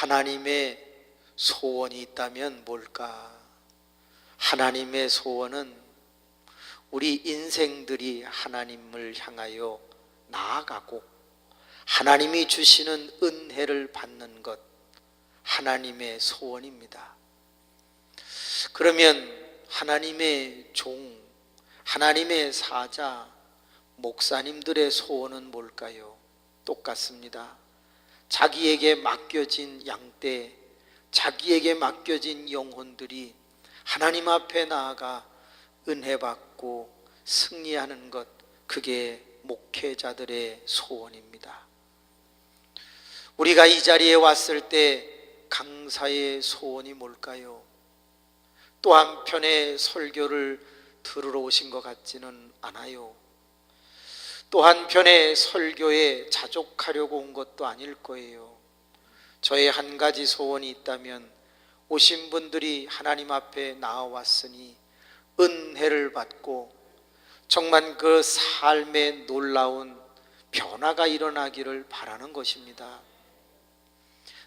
하나님의 소원이 있다면 뭘까? 하나님의 소원은 우리 인생들이 하나님을 향하여 나아가고 하나님이 주시는 은혜를 받는 것, 하나님의 소원입니다. 그러면 하나님의 종, 하나님의 사자, 목사님들의 소원은 뭘까요? 똑같습니다. 자기에게 맡겨진 양떼, 자기에게 맡겨진 영혼들이 하나님 앞에 나아가 은혜 받고 승리하는 것, 그게 목회자들의 소원입니다. 우리가 이 자리에 왔을 때 강사의 소원이 뭘까요? 또 한편의 설교를 들으러 오신 것 같지는 않아요. 또 한편의 설교에 자족하려고 온 것도 아닐 거예요. 저의 한 가지 소원이 있다면 오신 분들이 하나님 앞에 나와왔으니 은혜를 받고 정말 그 삶에 놀라운 변화가 일어나기를 바라는 것입니다.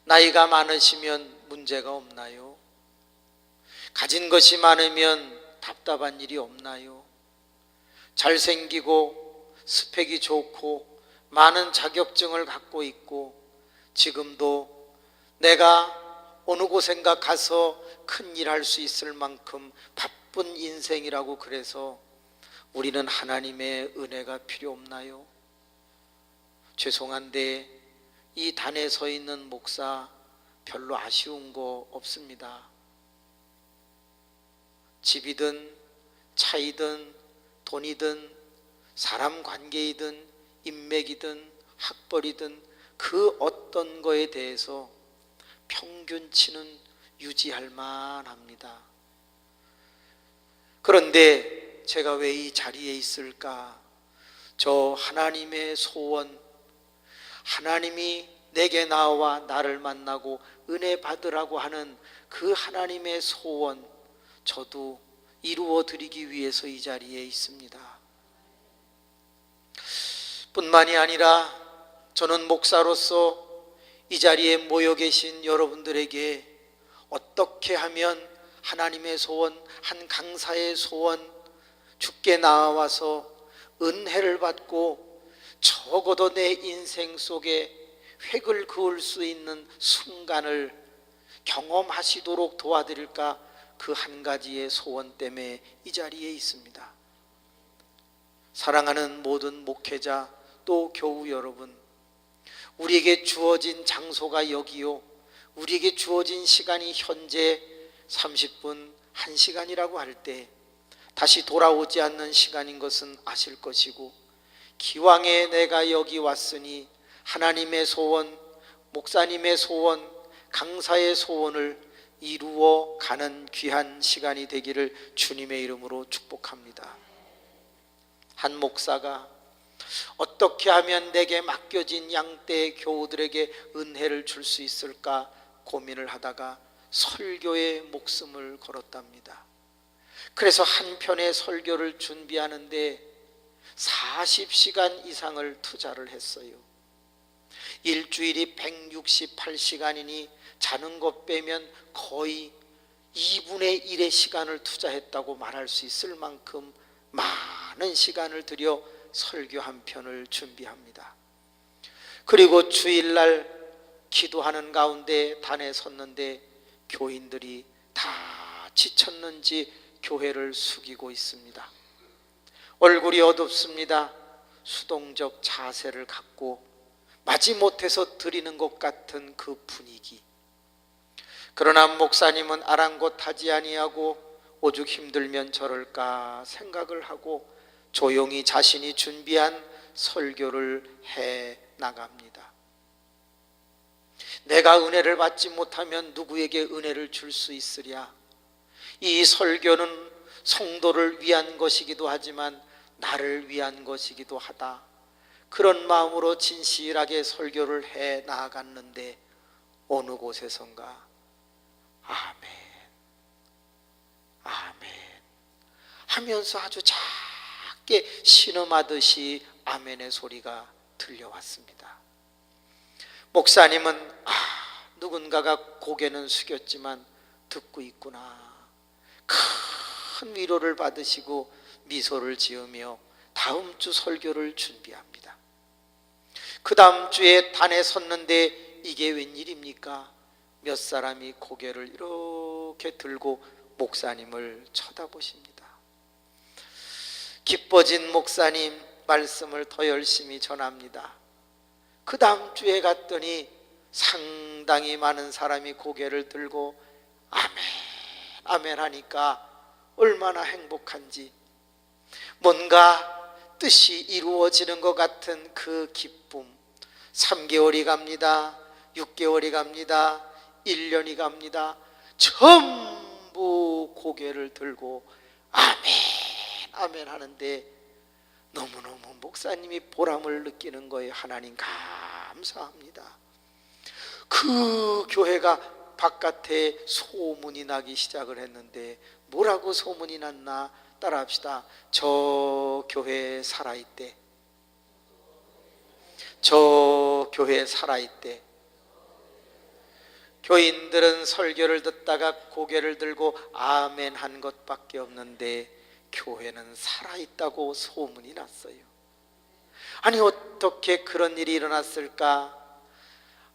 나이가 많으시면 문제가 없나요? 가진 것이 많으면 답답한 일이 없나요? 잘생기고 스펙이 좋고 많은 자격증을 갖고 있고 지금도 내가 어느 곳인가 가서 큰일 할 수 있을 만큼 바쁜 인생이라고 그래서 우리는 하나님의 은혜가 필요 없나요? 죄송한데 이 단에 서 있는 목사 별로 아쉬운 거 없습니다. 집이든 차이든 돈이든 사람 관계이든 인맥이든 학벌이든 그 어떤 거에 대해서 평균치는 유지할 만합니다. 그런데 제가 왜 이 자리에 있을까? 저 하나님의 소원, 하나님이 내게 나와 나를 만나고 은혜 받으라고 하는 그 하나님의 소원, 저도 이루어 드리기 위해서 이 자리에 있습니다. 뿐만이 아니라 저는 목사로서 이 자리에 모여 계신 여러분들에게 어떻게 하면 하나님의 소원, 한 강사의 소원, 주께 나와서 은혜를 받고 적어도 내 인생 속에 획을 그을 수 있는 순간을 경험하시도록 도와드릴까, 그 한 가지의 소원 때문에 이 자리에 있습니다. 사랑하는 모든 목회자 또 교우 여러분, 우리에게 주어진 장소가 여기요, 우리에게 주어진 시간이 현재 30분, 1시간이라고 할 때 다시 돌아오지 않는 시간인 것은 아실 것이고, 기왕에 내가 여기 왔으니 하나님의 소원, 목사님의 소원, 강사의 소원을 이루어 가는 귀한 시간이 되기를 주님의 이름으로 축복합니다. 한 목사가 어떻게 하면 내게 맡겨진 양떼 교우들에게 은혜를 줄 수 있을까 고민을 하다가 설교에 목숨을 걸었답니다. 그래서 한 편의 설교를 준비하는데 40시간 이상을 투자를 했어요. 일주일이 168시간이니 자는 것 빼면 거의 2분의 1의 시간을 투자했다고 말할 수 있을 만큼 많은 시간을 들여 설교 한 편을 준비합니다. 그리고 주일날 기도하는 가운데 단에 섰는데 교인들이 다 지쳤는지 교회를 숙이고 있습니다. 얼굴이 어둡습니다. 수동적 자세를 갖고 마지못해서 드리는 것 같은 그 분위기. 그러나 목사님은 아랑곳하지 아니하고 오죽 힘들면 저럴까 생각을 하고 조용히 자신이 준비한 설교를 해 나갑니다. 내가 은혜를 받지 못하면 누구에게 은혜를 줄 수 있으랴? 이 설교는 성도를 위한 것이기도 하지만 나를 위한 것이기도 하다. 그런 마음으로 진실하게 설교를 해 나아갔는데 어느 곳에선가 아멘, 아멘 하면서 아주 작게 신음하듯이 아멘의 소리가 들려왔습니다. 목사님은 누군가가 고개는 숙였지만 듣고 있구나. 큰 위로를 받으시고 미소를 지으며 다음 주 설교를 준비합니다. 그 다음 주에 단에 섰는데 이게 웬일입니까? 몇 사람이 고개를 이렇게 들고 목사님을 쳐다보십니다. 기뻐진 목사님 말씀을 더 열심히 전합니다. 그 다음 주에 갔더니 상당히 많은 사람이 고개를 들고 아멘 아멘 하니까 얼마나 행복한지, 뭔가 뜻이 이루어지는 것 같은 그 기쁨. 3개월이 갑니다. 6개월이 갑니다. 1년이 갑니다. 전부 고개를 들고 아멘 아멘 하는데 너무너무 목사님이 보람을 느끼는 거예요. 하나님 감사합니다. 그 교회가 바깥에 소문이 나기 시작을 했는데 뭐라고 소문이 났나? 따라합시다. 저 교회 살아있대. 저 교회 살아있대. 교인들은 설교를 듣다가 고개를 들고 아멘 한 것밖에 없는데 교회는 살아있다고 소문이 났어요. 아니 어떻게 그런 일이 일어났을까?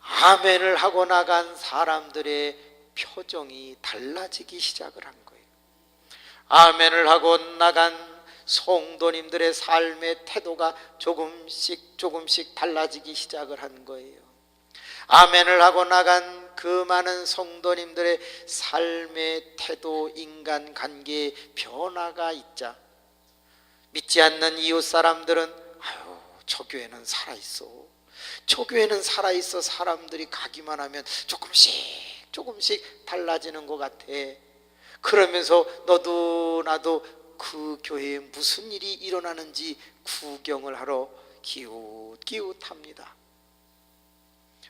아멘을 하고 나간 사람들의 표정이 달라지기 시작을 한 거예요. 아멘을 하고 나간 성도님들의 삶의 태도가 조금씩 달라지기 시작을 한 거예요. 아멘을 하고 나간 그 많은 성도님들의 삶의 태도, 인간관계에 변화가 있자 믿지 않는 이웃 사람들은 아유 저 교회는 살아있어, 저 교회는 살아있어, 사람들이 가기만 하면 조금씩 달라지는 것 같아. 그러면서 너도 나도 그 교회에 무슨 일이 일어나는지 구경을 하러 기웃기웃합니다.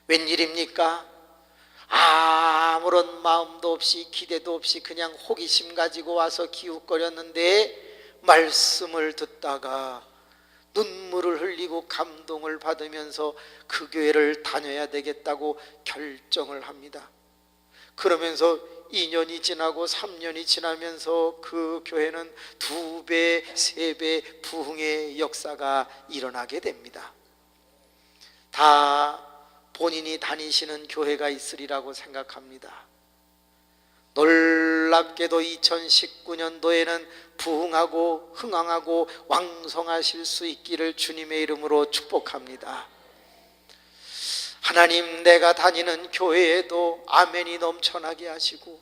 웬일입니까? 아무런 마음도 없이 기대도 없이 그냥 호기심 가지고 와서 기웃거렸는데 말씀을 듣다가 눈물을 흘리고 감동을 받으면서 그 교회를 다녀야 되겠다고 결정을 합니다. 그러면서 2년이 지나고 3년이 지나면서 그 교회는 2배, 3배 부흥의 역사가 일어나게 됩니다. 다 본인이 다니시는 교회가 있으리라고 생각합니다. 놀랍게도 2019년도에는 부흥하고 흥왕하고 왕성하실 수 있기를 주님의 이름으로 축복합니다. 하나님, 내가 다니는 교회에도 아멘이 넘쳐나게 하시고,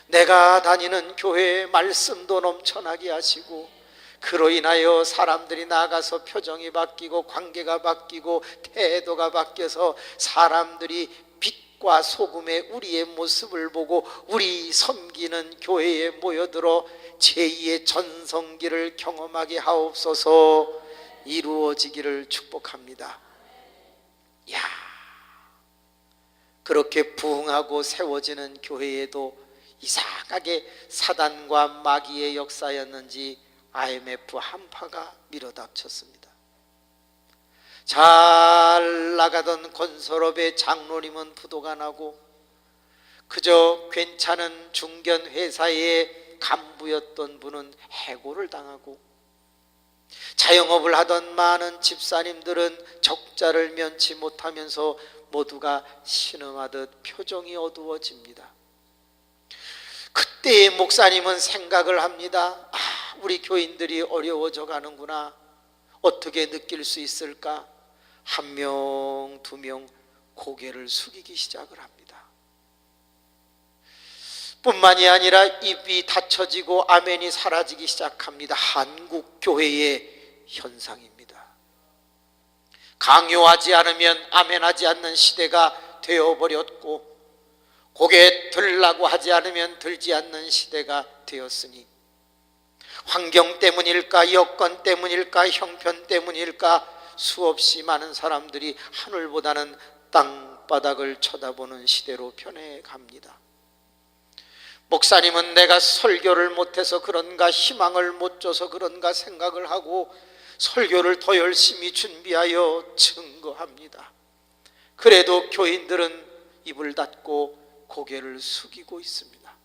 내가 다니는 교회에 말씀도 넘쳐나게 하시고, 그로 인하여 사람들이 나가서 표정이 바뀌고 관계가 바뀌고 태도가 바뀌어서 사람들이 빛과 소금의 우리의 모습을 보고 우리 섬기는 교회에 모여들어 제2의 전성기를 경험하게 하옵소서. 이루어지기를 축복합니다. 야, 그렇게 부흥하고 세워지는 교회에도 이상하게 사단과 마귀의 역사였는지 IMF 한파가 밀어닥쳤습니다. 잘 나가던 건설업의 장로님은 부도가 나고 그저 괜찮은 중견 회사의 간부였던 분은 해고를 당하고 자영업을 하던 많은 집사님들은 적자를 면치 못하면서 모두가 신음하듯 표정이 어두워집니다. 그때 목사님은 생각을 합니다. 우리 교인들이 어려워져 가는구나. 어떻게 느낄 수 있을까? 1명, 2명 고개를 숙이기 시작을 합니다. 뿐만이 아니라 입이 닫혀지고 아멘이 사라지기 시작합니다. 한국 교회의 현상입니다. 강요하지 않으면 아멘하지 않는 시대가 되어버렸고, 고개 들라고 하지 않으면 들지 않는 시대가 되었으니, 환경 때문일까, 여건 때문일까, 형편 때문일까, 수없이 많은 사람들이 하늘보다는 땅바닥을 쳐다보는 시대로 변해갑니다. 목사님은 내가 설교를 못해서 그런가, 희망을 못 줘서 그런가 생각을 하고 설교를 더 열심히 준비하여 증거합니다. 그래도 교인들은 입을 닫고 고개를 숙이고 있습니다.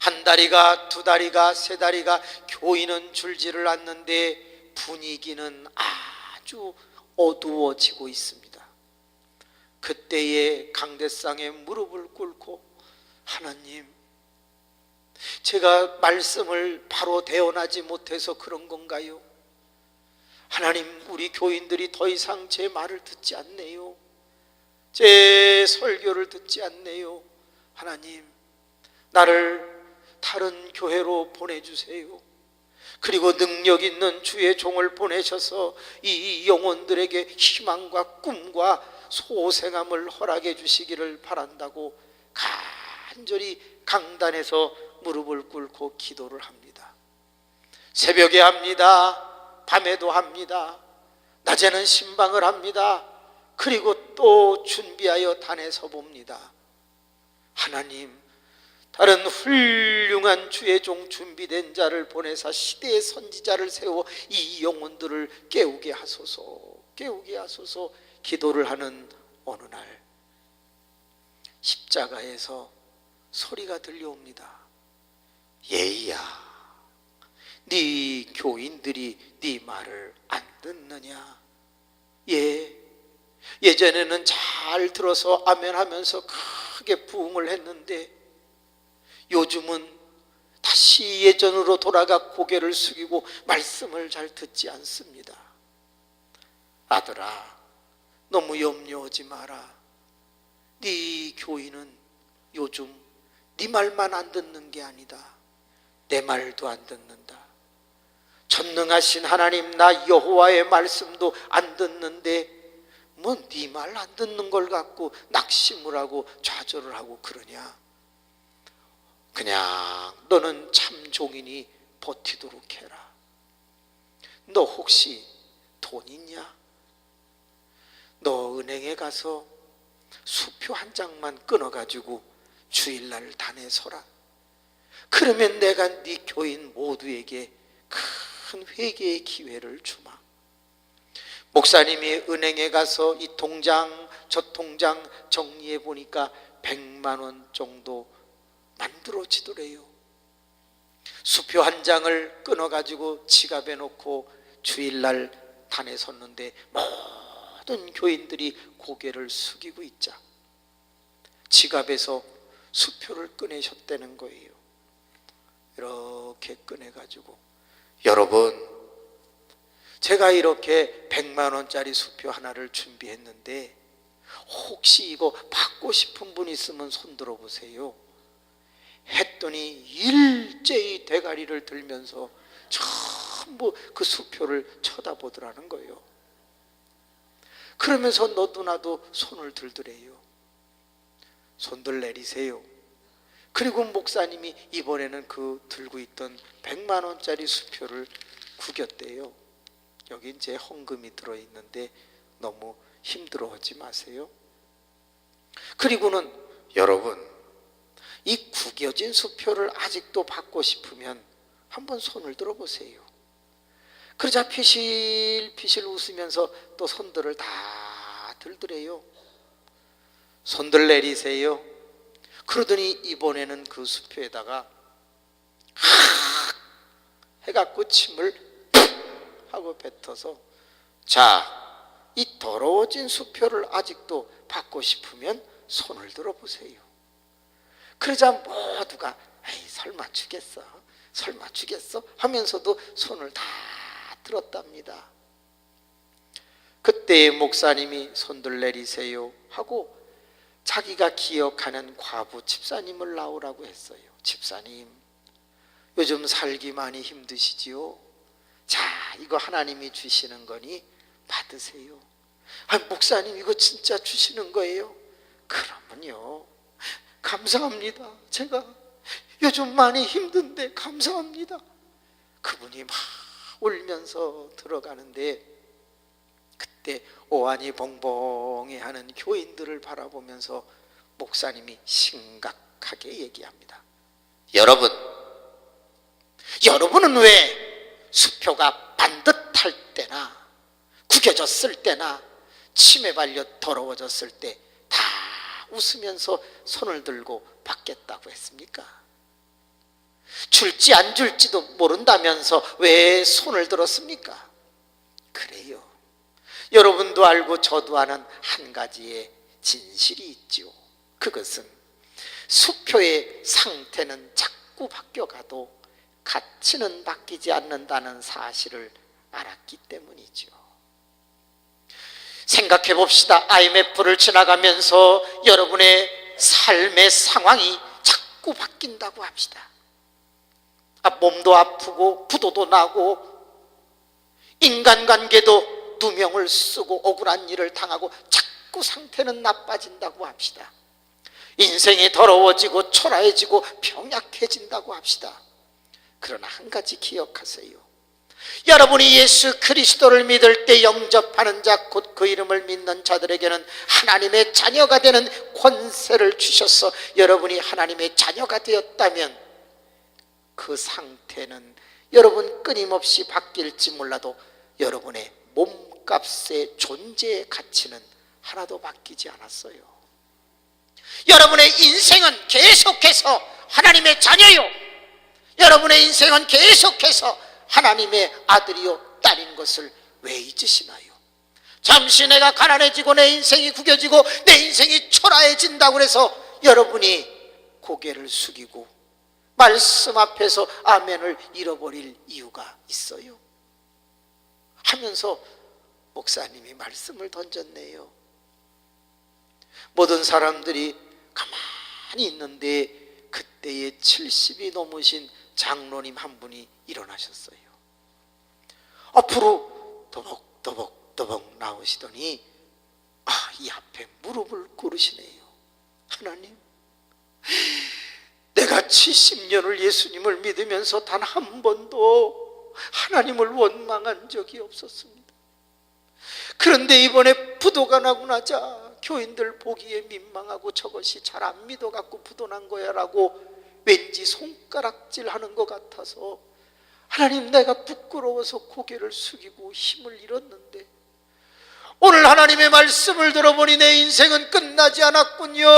한 다리가, 두 다리가, 세 다리가 교인은 줄지를 않는데 분위기는 아주 어두워지고 있습니다. 그때에 강대상에 무릎을 꿇고, 하나님, 제가 말씀을 바로 대언하지 못해서 그런 건가요? 하나님, 우리 교인들이 더 이상 제 말을 듣지 않네요. 제 설교를 듣지 않네요. 하나님, 나를 다른 교회로 보내주세요. 그리고 능력 있는 주의 종을 보내셔서 이 영혼들에게 희망과 꿈과 소생함을 허락해 주시기를 바란다고 간절히 강단에서 무릎을 꿇고 기도를 합니다. 새벽에 합니다. 밤에도 합니다. 낮에는 신방을 합니다. 그리고 또 준비하여 단에 서봅니다. 하나님, 다른 훌륭한 주의 종 준비된 자를 보내사 시대의 선지자를 세워 이 영혼들을 깨우게 하소서, 깨우게 하소서 기도를 하는 어느 날 십자가에서 소리가 들려옵니다. 예이야, 네 교인들이 네 말을 안 듣느냐? 예전에는 잘 들어서 아멘 하면서 크게 부응을 했는데 요즘은 다시 예전으로 돌아가 고개를 숙이고 말씀을 잘 듣지 않습니다. 아들아, 너무 염려하지 마라. 네 교인은 요즘 네 말만 안 듣는 게 아니다. 내 말도 안 듣는다. 전능하신 하나님 나 여호와의 말씀도 안 듣는데 뭐 네 말 안 듣는 걸 갖고 낙심을 하고 좌절을 하고 그러냐? 그냥 너는 참 종이니 버티도록 해라. 너 혹시 돈 있냐? 너 은행에 가서 수표 한 장만 끊어가지고 주일날 단에 서라. 그러면 내가 네 교인 모두에게 큰 회개의 기회를 주마. 목사님이 은행에 가서 이 통장 저 통장 정리해 보니까 100만 원 정도 만들어지더래요. 수표 한 장을 끊어가지고 지갑에 놓고 주일날 단에 섰는데 모든 교인들이 고개를 숙이고 있자 지갑에서 수표를 꺼내셨다는 거예요. 이렇게 꺼내가지고, 여러분, 제가 이렇게 100만 원짜리 수표 하나를 준비했는데 혹시 이거 받고 싶은 분 있으면 손 들어보세요. 했더니 일제히 대가리를 들면서 전부 그 수표를 쳐다보더라는 거예요. 그러면서 너도 나도 손을 들더래요. 손들 내리세요. 그리고 목사님이 이번에는 그 들고 있던 100만 원짜리 수표를 구겼대요. 여기 이제 헌금이 들어있는데 너무 힘들어하지 마세요. 그리고는 여러분, 이 구겨진 수표를 아직도 받고 싶으면 한번 손을 들어보세요. 그러자 피실피실 웃으면서 또 손들을 다 들더래요. 손들 내리세요. 그러더니 이번에는 그 수표에다가 해갖고 침을 하고 뱉어서, 자, 이 더러워진 수표를 아직도 받고 싶으면 손을 들어보세요. 그러자 모두가 에이, 설마 주겠어? 설마 주겠어? 하면서도 손을 다 들었답니다. 그때 목사님이 손들 내리세요 하고 자기가 기억하는 과부 집사님을 나오라고 했어요. 집사님, 요즘 살기 많이 힘드시지요? 자, 이거 하나님이 주시는 거니 받으세요. 아, 목사님, 이거 진짜 주시는 거예요? 그러면요, 감사합니다. 제가 요즘 많이 힘든데 감사합니다. 그분이 막 울면서 들어가는데 그때 오한이 봉봉해 하는 교인들을 바라보면서 목사님이 심각하게 얘기합니다. 여러분은 왜 수표가 반듯할 때나 구겨졌을 때나 침에 발려 더러워졌을 때 다 웃으면서 손을 들고 받겠다고 했습니까? 줄지 안 줄지도 모른다면서 왜 손을 들었습니까? 그래요. 여러분도 알고 저도 아는 한 가지의 진실이 있죠. 그것은 수표의 상태는 자꾸 바뀌어가도 가치는 바뀌지 않는다는 사실을 알았기 때문이죠. 생각해 봅시다. IMF를 지나가면서 여러분의 삶의 상황이 자꾸 바뀐다고 합시다. 몸도 아프고 부도도 나고 인간관계도 누명을 쓰고 억울한 일을 당하고 자꾸 상태는 나빠진다고 합시다. 인생이 더러워지고 초라해지고 병약해진다고 합시다. 그러나 한 가지 기억하세요. 여러분이 예수 그리스도를 믿을 때 영접하는 자, 곧 그 이름을 믿는 자들에게는 하나님의 자녀가 되는 권세를 주셔서 여러분이 하나님의 자녀가 되었다면 그 상태는 여러분 끊임없이 바뀔지 몰라도 여러분의 몸값의 존재의 가치는 하나도 바뀌지 않았어요. 여러분의 인생은 계속해서 하나님의 자녀요, 여러분의 인생은 계속해서 하나님의 아들이요 딸인 것을 왜 잊으시나요? 잠시 내가 가난해지고 내 인생이 구겨지고 내 인생이 초라해진다고 해서 여러분이 고개를 숙이고 말씀 앞에서 아멘을 잃어버릴 이유가 있어요? 하면서 목사님이 말씀을 던졌네요. 모든 사람들이 가만히 있는데 그때에 70이 넘으신 장로님 한 분이 일어나셨어요. 앞으로 더벅더벅 나오시더니 이 앞에 무릎을 꿇으시네요. 하나님, 내가 70년을 예수님을 믿으면서 단 한 번도 하나님을 원망한 적이 없었습니다. 그런데 이번에 부도가 나고 나자 교인들 보기에 민망하고 저것이 잘 안 믿어갖고 부도난 거야 라고 왠지 손가락질하는 것 같아서 하나님, 내가 부끄러워서 고개를 숙이고 힘을 잃었는데 오늘 하나님의 말씀을 들어보니 내 인생은 끝나지 않았군요.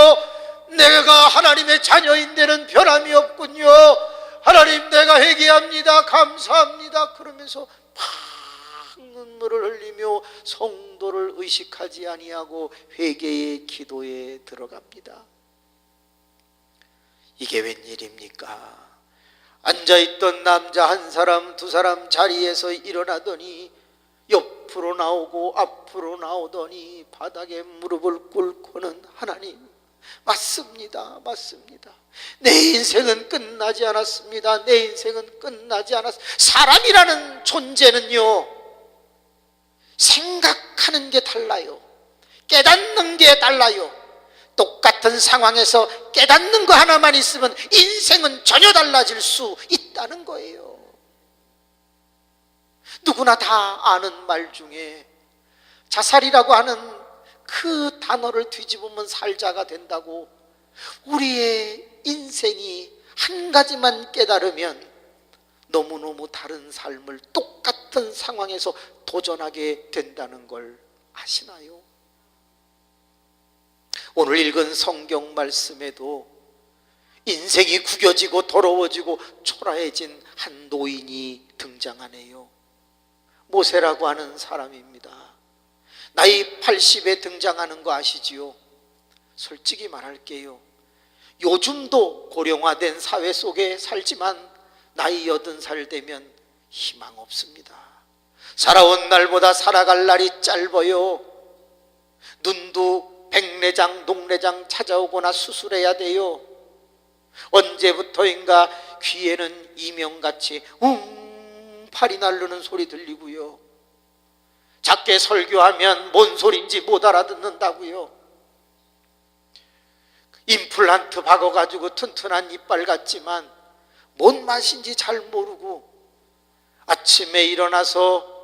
내가 하나님의 자녀인 데는 변함이 없군요. 하나님, 내가 회개합니다. 감사합니다. 그러면서 막 눈물을 흘리며 성도를 의식하지 아니하고 회개의 기도에 들어갑니다. 이게 웬일입니까? 앉아있던 남자 한 사람 두 사람 자리에서 일어나더니 옆으로 나오고 앞으로 나오더니 바닥에 무릎을 꿇고는 하나님, 맞습니다. 맞습니다. 내 인생은 끝나지 않았습니다. 내 인생은 끝나지 않았습니다. 사람이라는 존재는요, 생각하는 게 달라요. 깨닫는 게 달라요. 똑같은 상황에서 깨닫는 거 하나만 있으면 인생은 전혀 달라질 수 있다는 거예요. 누구나 다 아는 말 중에 자살이라고 하는 그 단어를 뒤집으면 살자가 된다고, 우리의 인생이 한 가지만 깨달으면 너무너무 다른 삶을 똑같은 상황에서 도전하게 된다는 걸 아시나요? 오늘 읽은 성경 말씀에도 인생이 구겨지고 더러워지고 초라해진 한 노인이 등장하네요. 모세라고 하는 사람입니다. 나이 80에 등장하는 거 아시지요? 솔직히 말할게요. 요즘도 고령화된 사회 속에 살지만 나이 80살 되면 희망 없습니다. 살아온 날보다 살아갈 날이 짧아요. 눈도 백내장, 녹내장 찾아오거나 수술해야 돼요. 언제부터인가 귀에는 이명같이 팔이 날르는 소리 들리고요. 작게 설교하면 뭔 소리인지 못 알아듣는다고요. 임플란트 박아가지고 튼튼한 이빨 같지만 뭔 맛인지 잘 모르고 아침에 일어나서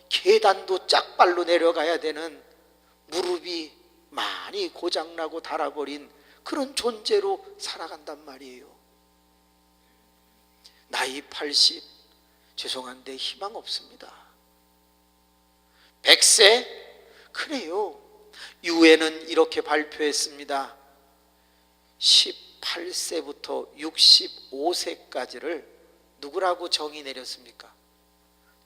계단도 짝발로 내려가야 되는 무릎이 많이 고장나고 닳아버린 그런 존재로 살아간단 말이에요. 나이 80, 죄송한데 희망 없습니다. 100세? 그래요. 유엔은 이렇게 발표했습니다. 18세부터 65세까지를 누구라고 정의 내렸습니까?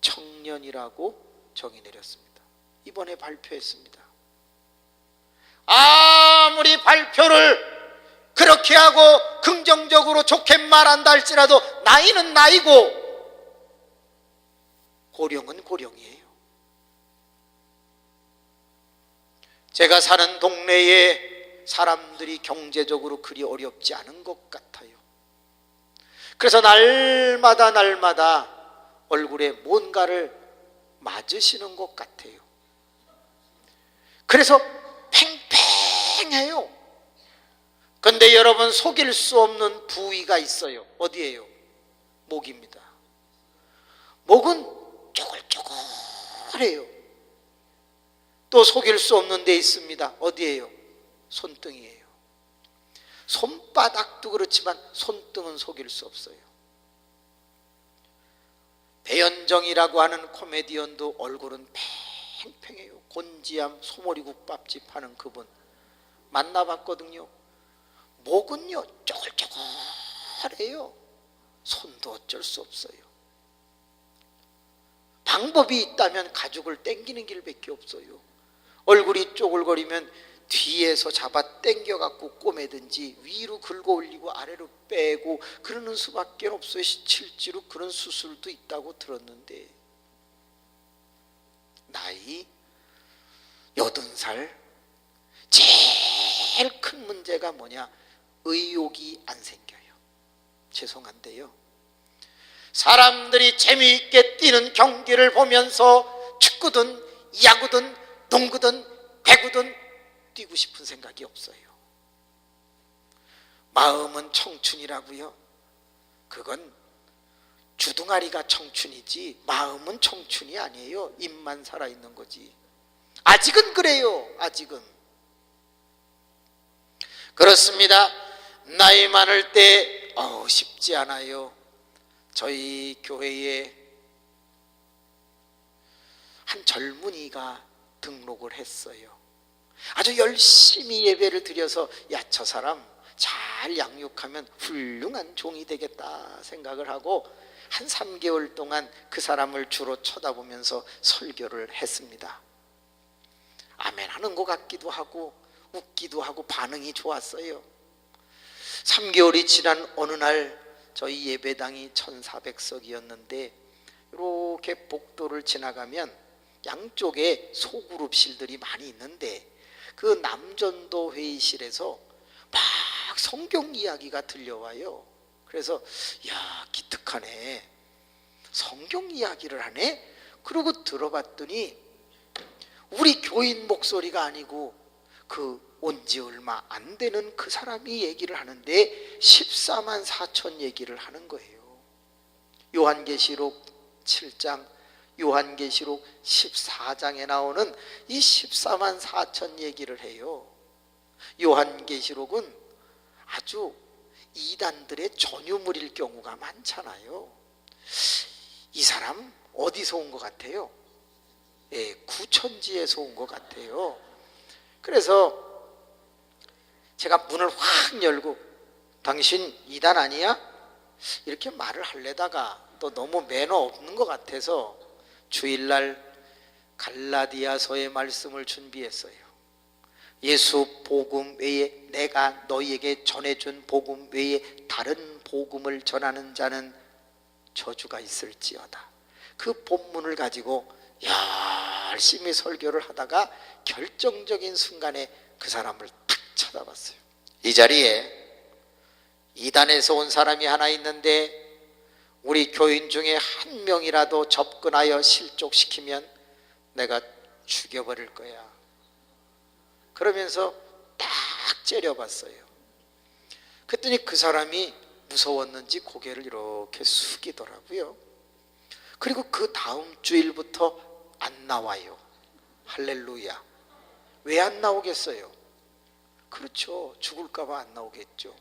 청년이라고 정의 내렸습니다. 이번에 발표했습니다. 아무리 발표를 그렇게 하고 긍정적으로 좋게 말한다 할지라도 나이는 나이고 고령은 고령이에요. 제가 사는 동네에 사람들이 경제적으로 그리 어렵지 않은 것 같아요. 그래서 날마다 얼굴에 뭔가를 맞으시는 것 같아요. 그래서 팽팽해요. 근데 여러분, 속일 수 없는 부위가 있어요. 어디예요? 목입니다. 목은 쪼글쪼글해요. 또 속일 수 없는 데 있습니다. 어디예요? 손등이에요. 손바닥도 그렇지만 손등은 속일 수 없어요. 배현정이라고 하는 코미디언도 얼굴은 팽팽해요. 곤지암 소머리국밥집 하는 그분 만나봤거든요. 목은요 쪼글쪼글해요. 손도 어쩔 수 없어요. 방법이 있다면 가죽을 당기는 길밖에 없어요. 얼굴이 쪼글거리면 뒤에서 잡아 당겨갖고 꼬매든지 위로 긁어 올리고 아래로 빼고 그러는 수밖에 없어요. 실제로 그런 수술도 있다고 들었는데, 나이 80살 제일 큰 문제가 뭐냐? 의욕이 안 생겨요. 죄송한데요, 사람들이 재미있게 뛰는 경기를 보면서 축구든 야구든 농구든 배구든 뛰고 싶은 생각이 없어요. 마음은 청춘이라고요? 그건 주둥아리가 청춘이지 마음은 청춘이 아니에요. 입만 살아있는 거지. 아직은 그래요. 아직은 그렇습니다. 나이 많을 때 쉽지 않아요. 저희 교회에 한 젊은이가 등록을 했어요. 아주 열심히 예배를 드려서 저 사람 잘 양육하면 훌륭한 종이 되겠다 생각을 하고 한 3개월 동안 그 사람을 주로 쳐다보면서 설교를 했습니다. 아멘 하는 것 같기도 하고 웃기도 하고 반응이 좋았어요. 3개월이 지난 어느 날 저희 예배당이 1400석이었는데 이렇게 복도를 지나가면 양쪽에 소그룹실들이 많이 있는데 그 남전도 회의실에서 막 성경 이야기가 들려와요. 그래서 야, 기특하네, 성경 이야기를 하네. 그러고 들어봤더니 우리 교인 목소리가 아니고 그 온지 얼마 안 되는 그 사람이 얘기를 하는데 14만 4천 얘기를 하는 거예요. 요한계시록 7장, 요한계시록 14장에 나오는 이 14만 4천 얘기를 해요. 요한계시록은 아주 이단들의 전유물일 경우가 많잖아요. 이 사람 어디서 온 것 같아요? 구천지에서 온 것 같아요. 그래서 제가 문을 확 열고 당신 이단 아니야? 이렇게 말을 하려다가 또 너무 매너 없는 것 같아서 주일날 갈라디아서의 말씀을 준비했어요. 예수 복음 외에 내가 너희에게 전해준 복음 외에 다른 복음을 전하는 자는 저주가 있을지어다. 그 본문을 가지고 열심히 설교를 하다가 결정적인 순간에 그 사람을 탁 쳐다봤어요. 이 자리에 이단에서 온 사람이 하나 있는데 우리 교인 중에 한 명이라도 접근하여 실족시키면 내가 죽여버릴 거야. 그러면서 딱 째려봤어요. 그랬더니 그 사람이 무서웠는지 고개를 이렇게 숙이더라고요. 그리고 그 다음 주일부터 안 나와요. 할렐루야. 왜 안 나오겠어요? 그렇죠. 죽을까 봐 안 나오겠죠.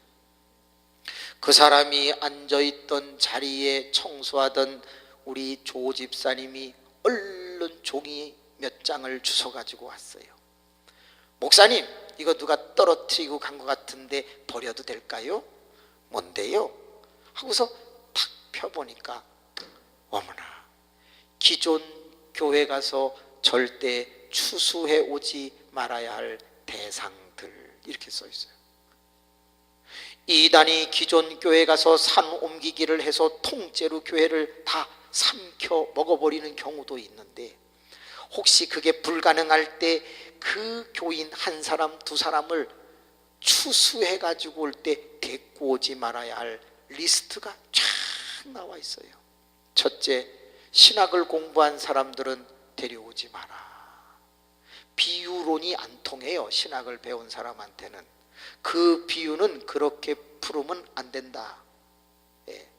그 사람이 앉아있던 자리에 청소하던 우리 조 집사님이 얼른 종이 몇 장을 주워 가지고 왔어요. 목사님, 이거 누가 떨어뜨리고 간 것 같은데 버려도 될까요? 뭔데요? 하고서 탁 펴보니까 어머나, 기존 교회 가서 절대 추수해 오지 말아야 할 대상들, 이렇게 써 있어요. 이단이 기존 교회 가서 산 옮기기를 해서 통째로 교회를 다 삼켜 먹어버리는 경우도 있는데, 혹시 그게 불가능할 때 그 교인 한 사람 두 사람을 추수해 가지고 올 때 데리고 오지 말아야 할 리스트가 쫙 나와 있어요. 첫째, 신학을 공부한 사람들은 데려오지 마라. 비유론이 안 통해요. 신학을 배운 사람한테는 그 비유는 그렇게 풀으면 안 된다. 예.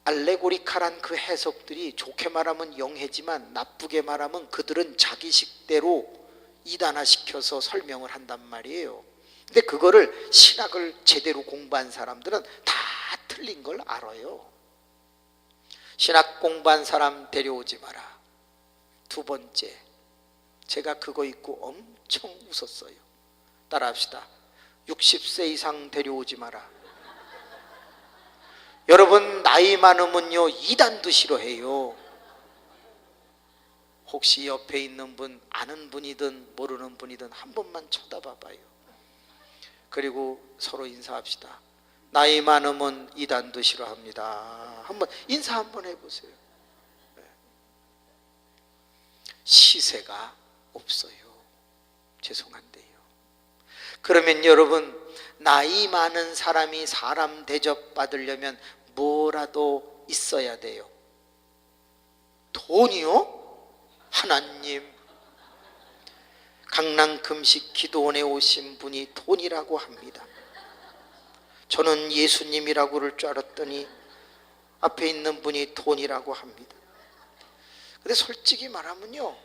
알레고리칼한 그 해석들이 좋게 말하면 영해지만 나쁘게 말하면 그들은 자기식대로 이단화시켜서 설명을 한단 말이에요. 근데 그거를 신학을 제대로 공부한 사람들은 다 틀린 걸 알아요. 신학 공부한 사람 데려오지 마라. 두 번째, 제가 그거 읽고 엄청 웃었어요. 따라합시다. 60세 이상 데려오지 마라. 여러분, 나이 많으면요 이단도 싫어해요. 혹시 옆에 있는 분, 아는 분이든 모르는 분이든 한 번만 쳐다봐 봐요. 그리고 서로 인사합시다. 나이 많으면 이단도 싫어합니다. 한번 인사 한번 해보세요. 시세가 없어요. 죄송한데요. 그러면 여러분, 나이 많은 사람이 사람 대접 받으려면 뭐라도 있어야 돼요. 돈이요? 하나님, 강남 금식 기도원에 오신 분이 돈이라고 합니다. 저는 예수님이라고 그럴 줄 알았더니 앞에 있는 분이 돈이라고 합니다. 근데 솔직히 말하면요,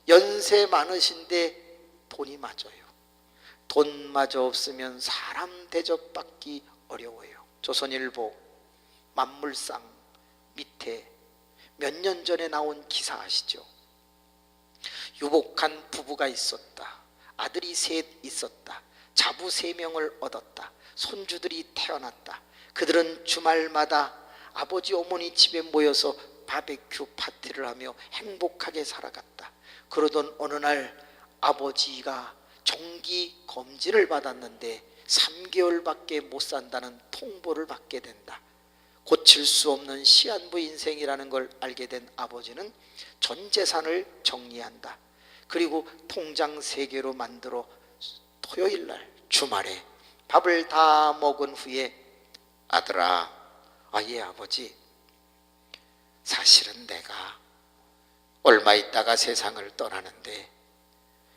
연세 많으신데 돈이 맞아요. 돈마저 없으면 사람 대접받기 어려워요. 조선일보 만물상 밑에 몇 년 전에 나온 기사 아시죠? 유복한 부부가 있었다. 아들이 셋 있었다. 자부 3명을 얻었다. 손주들이 태어났다. 그들은 주말마다 아버지 어머니 집에 모여서 바베큐 파티를 하며 행복하게 살아갔다. 그러던 어느 날 아버지가 정기 검진을 받았는데 3개월밖에 못 산다는 통보를 받게 된다. 고칠 수 없는 시한부 인생이라는 걸 알게 된 아버지는 전 재산을 정리한다. 그리고 통장 3개로 만들어 토요일날 주말에 밥을 다 먹은 후에 아들아, 예 아버지, 사실은 내가 얼마 있다가 세상을 떠나는데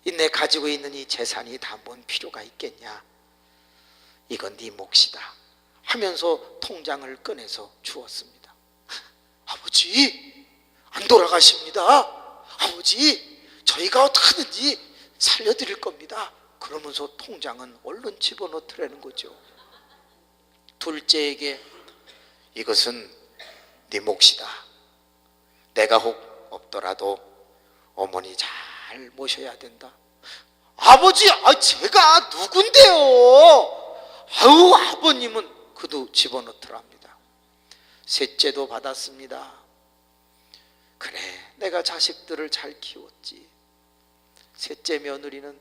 내 가지고 있는 이 재산이 다 뭔 필요가 있겠냐, 이건 네 몫이다 하면서 통장을 꺼내서 주었습니다. 아버지, 안 돌아가십니다. 아버지, 저희가 어떻게든지 살려드릴 겁니다. 그러면서 통장은 얼른 집어넣더라는 거죠. 둘째에게 이것은 네 몫이다. 내가 혹 없더라도 어머니 잘 모셔야 된다. 아버지, 제가 누군데요? 아버님은 그도 집어넣더랍니다. 셋째도 받았습니다. 그래, 내가 자식들을 잘 키웠지. 셋째 며느리는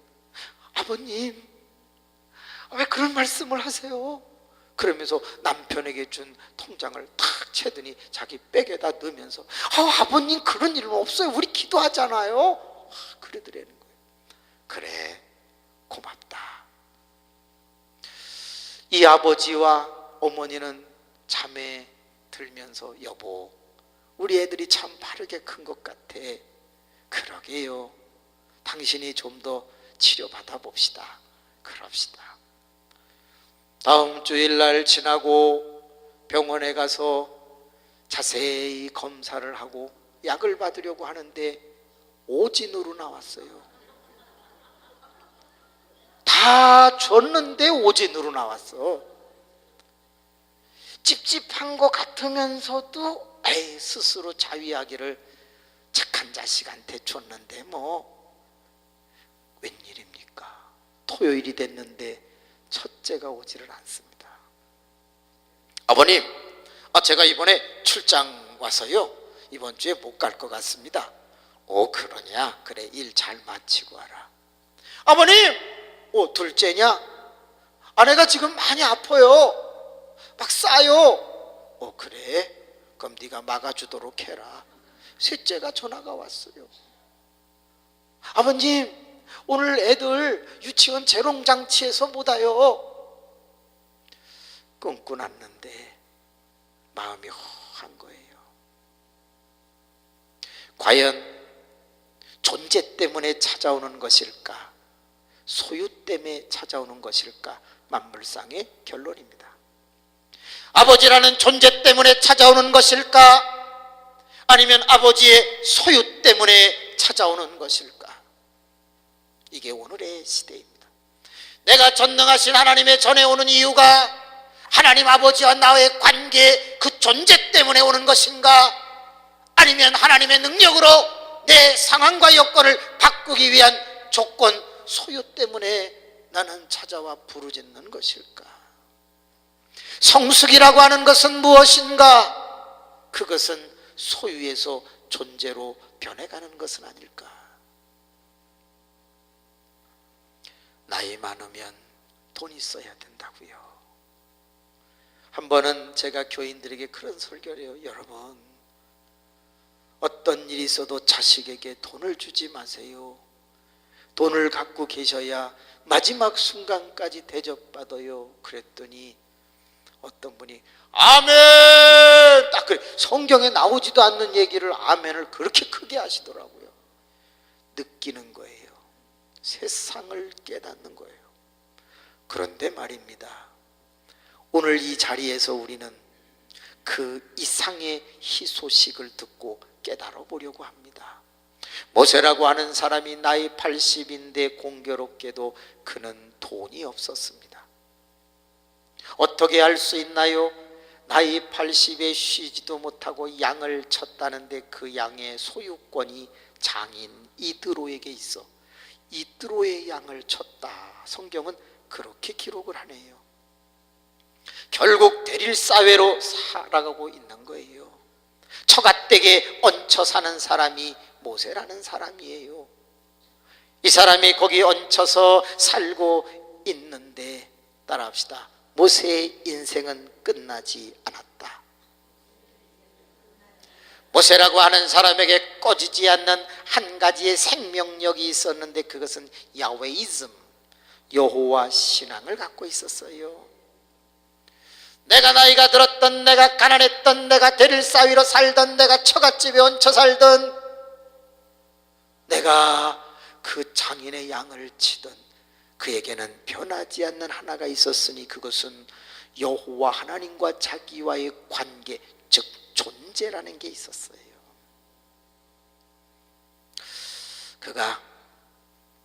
아버님, 왜 그런 말씀을 하세요? 그러면서 남편에게 준 통장을 탁 채더니 자기 백에다 넣으면서 아버님, 그런 일은 없어요. 우리 기도하잖아요. 그러더라는 거예요. 그래, 고맙다. 이 아버지와 어머니는 잠에 들면서 여보, 우리 애들이 참 바르게 큰 것 같아. 그러게요. 당신이 좀 더 치료받아 봅시다. 그럽시다. 다음 주일날 지나고 병원에 가서 자세히 검사를 하고 약을 받으려고 하는데 오진으로 나왔어요. 다 줬는데 오진으로 나왔어. 찝찝한 것 같으면서도 스스로 자위하기를 착한 자식한테 줬는데 뭐 웬일입니까? 토요일이 됐는데 첫째가 오지를 않습니다. 아버님, 제가 이번에 출장 와서요, 이번 주에 못 갈 것 같습니다. 그러냐? 그래, 일 잘 마치고 와라. 아버님, 둘째냐? 아내가 지금 많이 아파요. 막 싸요. 그래? 그럼 네가 막아주도록 해라. 셋째가 전화가 왔어요. 아버님, 오늘 애들 유치원 재롱장치해서 못 와요. 꿈꾸 났는데 마음이 허한 거예요. 과연 존재 때문에 찾아오는 것일까? 소유 때문에 찾아오는 것일까? 만물상의 결론입니다. 아버지라는 존재 때문에 찾아오는 것일까? 아니면 아버지의 소유 때문에 찾아오는 것일까? 이게 오늘의 시대입니다. 내가 전능하신 하나님의 전해오는 이유가 하나님 아버지와 나의 관계, 그 존재 때문에 오는 것인가? 아니면 하나님의 능력으로 내 상황과 여건을 바꾸기 위한 조건, 소유 때문에 나는 찾아와 부르짖는 것일까? 성숙이라고 하는 것은 무엇인가? 그것은 소유에서 존재로 변해가는 것은 아닐까? 나이 많으면 돈 있어야 된다고요. 한 번은 제가 교인들에게 그런 설교를 해요. 여러분, 어떤 일이 있어도 자식에게 돈을 주지 마세요. 돈을 갖고 계셔야 마지막 순간까지 대접받아요. 그랬더니 어떤 분이 아멘! 딱 그래. 성경에 나오지도 않는 얘기를 아멘을 그렇게 크게 하시더라고요. 느끼는 거예요. 세상을 깨닫는 거예요. 그런데 말입니다, 오늘 이 자리에서 우리는 그 이상의 희소식을 듣고 깨달아 보려고 합니다. 모세라고 하는 사람이 나이 80인데 공교롭게도 그는 돈이 없었습니다. 어떻게 할 수 있나요? 나이 80에 쉬지도 못하고 양을 쳤다는데 그 양의 소유권이 장인 이드로에게 있어 이드로의 양을 쳤다. 성경은 그렇게 기록을 하네요. 결국 대릴사회로 살아가고 있는 거예요. 처갓댁에 얹혀 사는 사람이 모세라는 사람이에요. 이 사람이 거기 얹혀서 살고 있는데 따라합시다. 모세의 인생은 끝나지 않았다. 모세라고 하는 사람에게 꺼지지 않는 한 가지의 생명력이 있었는데 그것은 야훼이즘, 여호와 신앙을 갖고 있었어요. 내가 나이가 들었던, 내가 가난했던, 내가 대릴사위로 살던, 내가 처갓집에 얹혀 살던, 내가 그 장인의 양을 치던 그에게는 변하지 않는 하나가 있었으니 그것은 여호와 하나님과 자기와의 관계, 즉 존재라는 게 있었어요. 그가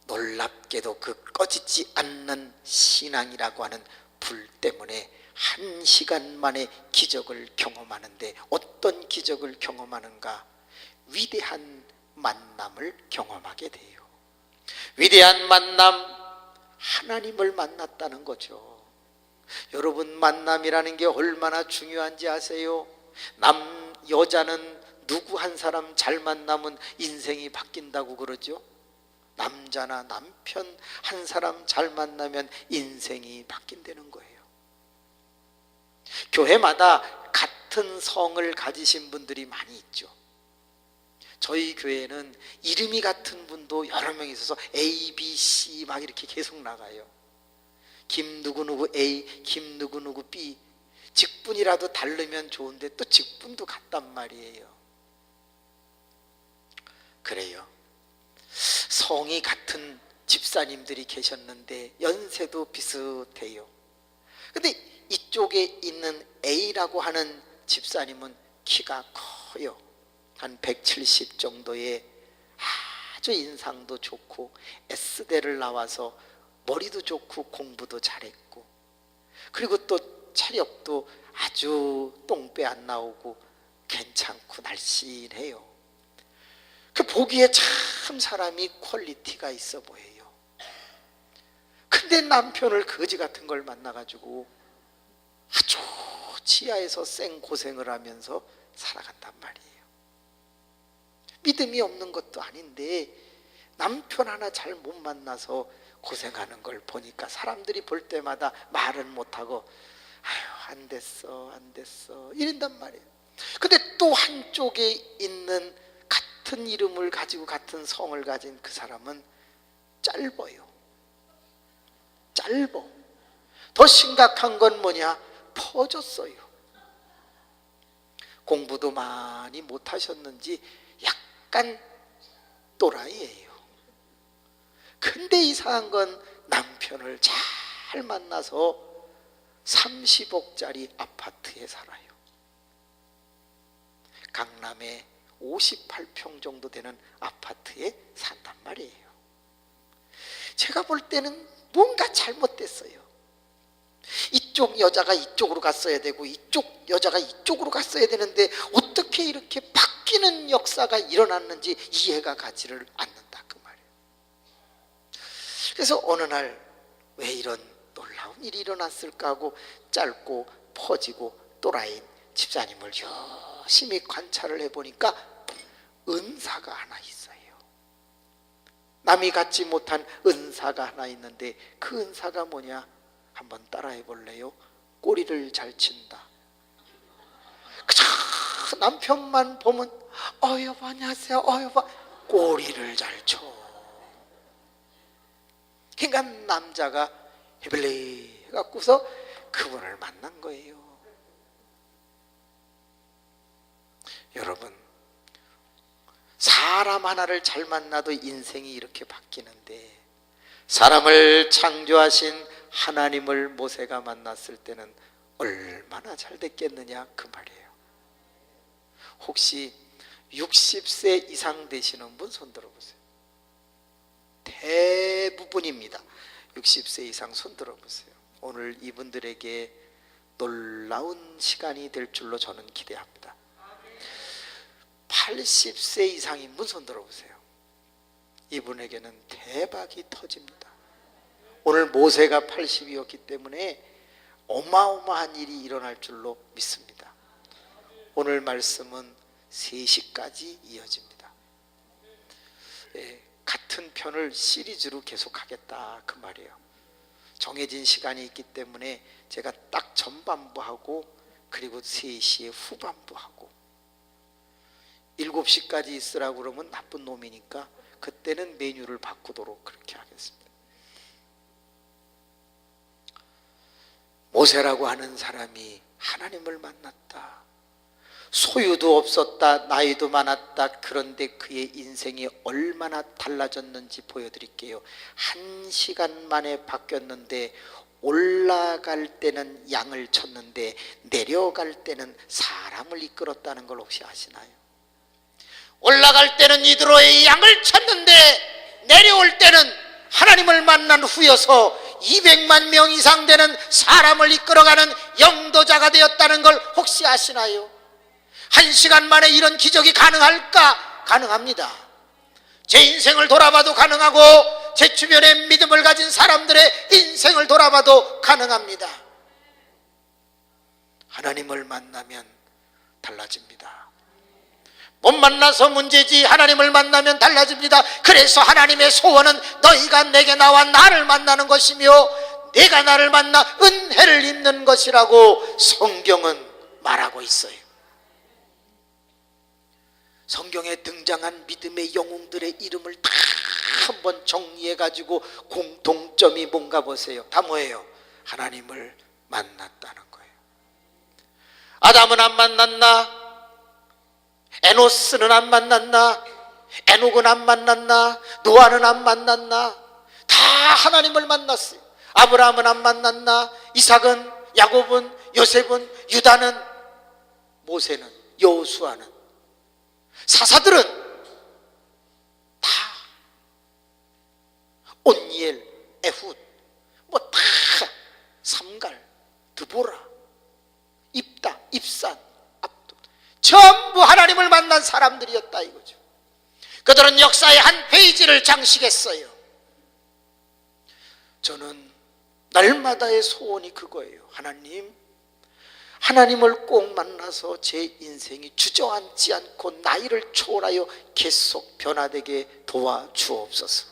놀랍게도 그 꺼지지 않는 신앙이라고 하는 불 때문에 1시간 만에 기적을 경험하는데 어떤 기적을 경험하는가? 위대한 만남을 경험하게 돼요. 위대한 만남, 하나님을 만났다는 거죠. 여러분, 만남이라는 게 얼마나 중요한지 아세요? 여자는 누구 한 사람 잘 만나면 인생이 바뀐다고 그러죠. 남자나 남편 한 사람 잘 만나면 인생이 바뀐다는 거예요. 교회마다 같은 성을 가지신 분들이 많이 있죠. 저희 교회는 이름이 같은 분도 여러 명 있어서 A, B, C 막 이렇게 계속 나가요. 김 누구누구 A, 김 누구누구 B. 직분이라도 다르면 좋은데 또 직분도 같단 말이에요. 그래요. 성이 같은 집사님들이 계셨는데 연세도 비슷해요. 근데 이쪽에 있는 A라고 하는 집사님은 키가 커요. 한 170 정도의 아주 인상도 좋고 S대를 나와서 머리도 좋고 공부도 잘했고, 그리고 또 체력도 아주 똥배 안 나오고 괜찮고 날씬해요. 그 보기에 참 사람이 퀄리티가 있어 보여요. 근데 남편을 거지 같은 걸 만나가지고 아주 지하에서 생고생을 하면서 살아간단 말이에요. 믿음이 없는 것도 아닌데 남편 하나 잘 못 만나서 고생하는 걸 보니까 사람들이 볼 때마다 말은 못하고 아유 안 됐어 안 됐어 이런단 말이에요. 근데 또 한쪽에 있는 같은 이름을 가지고 같은 성을 가진 그 사람은 짧아요. 짧어. 더 심각한 건 뭐냐? 퍼졌어요. 공부도 많이 못하셨는지 약간 또라이예요. 근데 이상한 건 남편을 잘 만나서 30억짜리 아파트에 살아요. 강남에 58평 정도 되는 아파트에 산단 말이에요. 제가 볼 때는 뭔가 잘못됐어요. 이쪽 여자가 이쪽으로 갔어야 되고 이쪽 여자가 이쪽으로 갔어야 되는데 어떻게 이렇게 바뀌는 역사가 일어났는지 이해가 가지를 않는다 그 말이에요. 그래서 어느 날 왜 이런 놀라운 일이 일어났을까 하고 짧고 퍼지고 또라이인 집사님을 열심히 관찰을 해보니까 은사가 하나 있어요. 남이 갖지 못한 은사가 하나 있는데 그 은사가 뭐냐? 한번 따라해 볼래요? 꼬리를 잘 친다. 그저 남편만 보면 여보 안녕하세요 여보 꼬리를 잘 쳐. 그러니까 남자가 헤벨레 갖고서 그분을 만난 거예요. 여러분 사람 하나를 잘 만나도 인생이 이렇게 바뀌는데 사람을 창조하신 하나님을 모세가 만났을 때는 얼마나 잘 됐겠느냐 그 말이에요. 혹시 60세 이상 되시는 분 손 들어보세요. 대부분입니다. 60세 이상 손 들어보세요. 오늘 이분들에게 놀라운 시간이 될 줄로 저는 기대합니다. 80세 이상인 분 손 들어보세요. 이분에게는 대박이 터집니다. 오늘 모세가 80이었기 때문에 어마어마한 일이 일어날 줄로 믿습니다. 오늘 말씀은 3시까지 이어집니다. 같은 편을 시리즈로 계속하겠다 그 말이에요. 정해진 시간이 있기 때문에 제가 딱 전반부하고 그리고 3시에 후반부하고 7시까지 있으라고 그러면 나쁜 놈이니까 그때는 메뉴를 바꾸도록 그렇게 하겠습니다. 모세라고 하는 사람이 하나님을 만났다. 소유도 없었다. 나이도 많았다. 그런데 그의 인생이 얼마나 달라졌는지 보여드릴게요. 1시간 만에 바뀌었는데 올라갈 때는 양을 쳤는데 내려갈 때는 사람을 이끌었다는 걸 혹시 아시나요? 올라갈 때는 이드로의 양을 쳤는데 내려올 때는 하나님을 만난 후여서 200만 명 이상 되는 사람을 이끌어가는 영도자가 되었다는 걸 혹시 아시나요? 1시간 만에 이런 기적이 가능할까? 가능합니다. 제 인생을 돌아봐도 가능하고 제 주변에 믿음을 가진 사람들의 인생을 돌아봐도 가능합니다. 하나님을 만나면 달라집니다. 못 만나서 문제지 하나님을 만나면 달라집니다. 그래서 하나님의 소원은 너희가 내게 나와 나를 만나는 것이며 내가 나를 만나 은혜를 입는 것이라고 성경은 말하고 있어요. 성경에 등장한 믿음의 영웅들의 이름을 다 한번 정리해가지고 공통점이 뭔가 보세요. 다 뭐예요? 하나님을 만났다는 거예요. 아담은 안 만났나? 에노스는 안 만났나? 에녹은 안 만났나? 노아는 안 만났나? 다 하나님을 만났어요. 아브라함은 안 만났나? 이삭은, 야곱은, 요셉은, 유다는, 모세는, 여호수아는, 사사들은 다 온니엘, 에훗, 뭐 다 삼갈, 드보라, 입다, 입산, 압도 전부 하나님을 만난 사람들이었다 이거죠. 그들은 역사의 한 페이지를 장식했어요. 저는 날마다의 소원이 그거예요. 하나님을 꼭 만나서 제 인생이 주저앉지 않고 나이를 초월하여 계속 변화되게 도와주옵소서.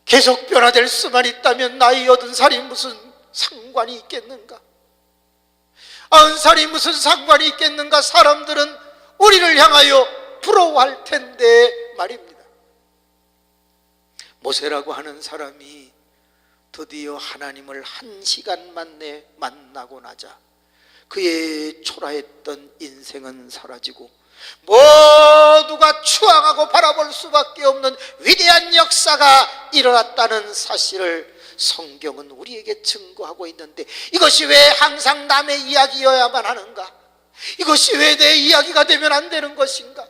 계속 변화될 수만 있다면 나이 80살이 무슨 상관이 있겠는가? 90살이 무슨 상관이 있겠는가? 사람들은 우리를 향하여 부러워할 텐데 말입니다. 모세라고 하는 사람이 드디어 하나님을 1시간 만에 만나고 나자 그의 초라했던 인생은 사라지고 모두가 추앙하고 바라볼 수밖에 없는 위대한 역사가 일어났다는 사실을 성경은 우리에게 증거하고 있는데, 이것이 왜 항상 남의 이야기여야만 하는가? 이것이 왜 내 이야기가 되면 안 되는 것인가?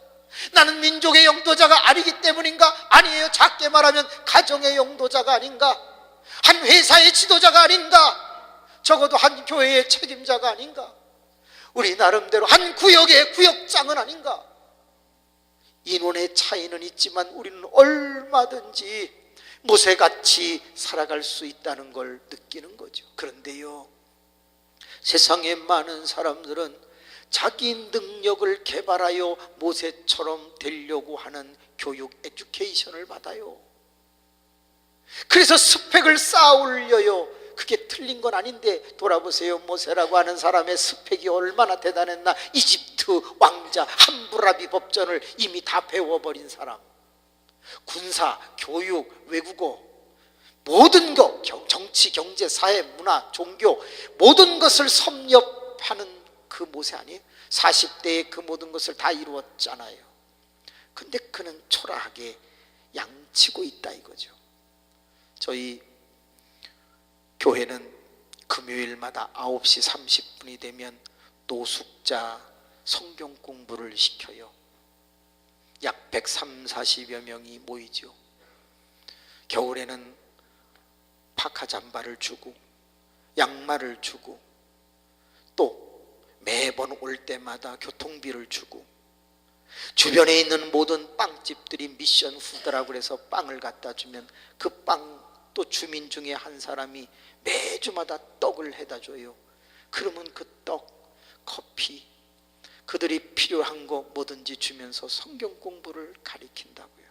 나는 민족의 영도자가 아니기 때문인가? 아니에요. 작게 말하면 가정의 영도자가 아닌가? 한 회사의 지도자가 아닌가? 적어도 한 교회의 책임자가 아닌가? 우리 나름대로 한 구역의 구역장은 아닌가? 인원의 차이는 있지만 우리는 얼마든지 모세같이 살아갈 수 있다는 걸 느끼는 거죠. 그런데요, 세상의 많은 사람들은 자기 능력을 개발하여 모세처럼 되려고 하는 교육, 에듀케이션을 받아요. 그래서 스펙을 쌓아 올려요. 그게 틀린 건 아닌데 돌아보세요. 모세라고 하는 사람의 스펙이 얼마나 대단했나. 이집트 왕자 함부라비 법전을 이미 다 배워버린 사람, 군사, 교육, 외국어, 모든 것, 정치, 경제, 사회, 문화, 종교, 모든 것을 섭렵하는 그 모세 아니에요? 40대에 그 모든 것을 다 이루었잖아요. 근데 그는 초라하게 양치고 있다 이거죠. 저희 교회는 금요일마다 9시 30분이 되면 노숙자 성경 공부를 시켜요. 약 130~140여 명이 모이죠. 겨울에는 파카 잠바를 주고 양말을 주고 또 매번 올 때마다 교통비를 주고, 주변에 있는 모든 빵집들이 미션 푸드라고 그래서 빵을 갖다 주면 그 빵 또 주민 중에 한 사람이 매주마다 떡을 해다 줘요. 그러면 그 떡, 커피, 그들이 필요한 거 뭐든지 주면서 성경 공부를 가리킨다고요.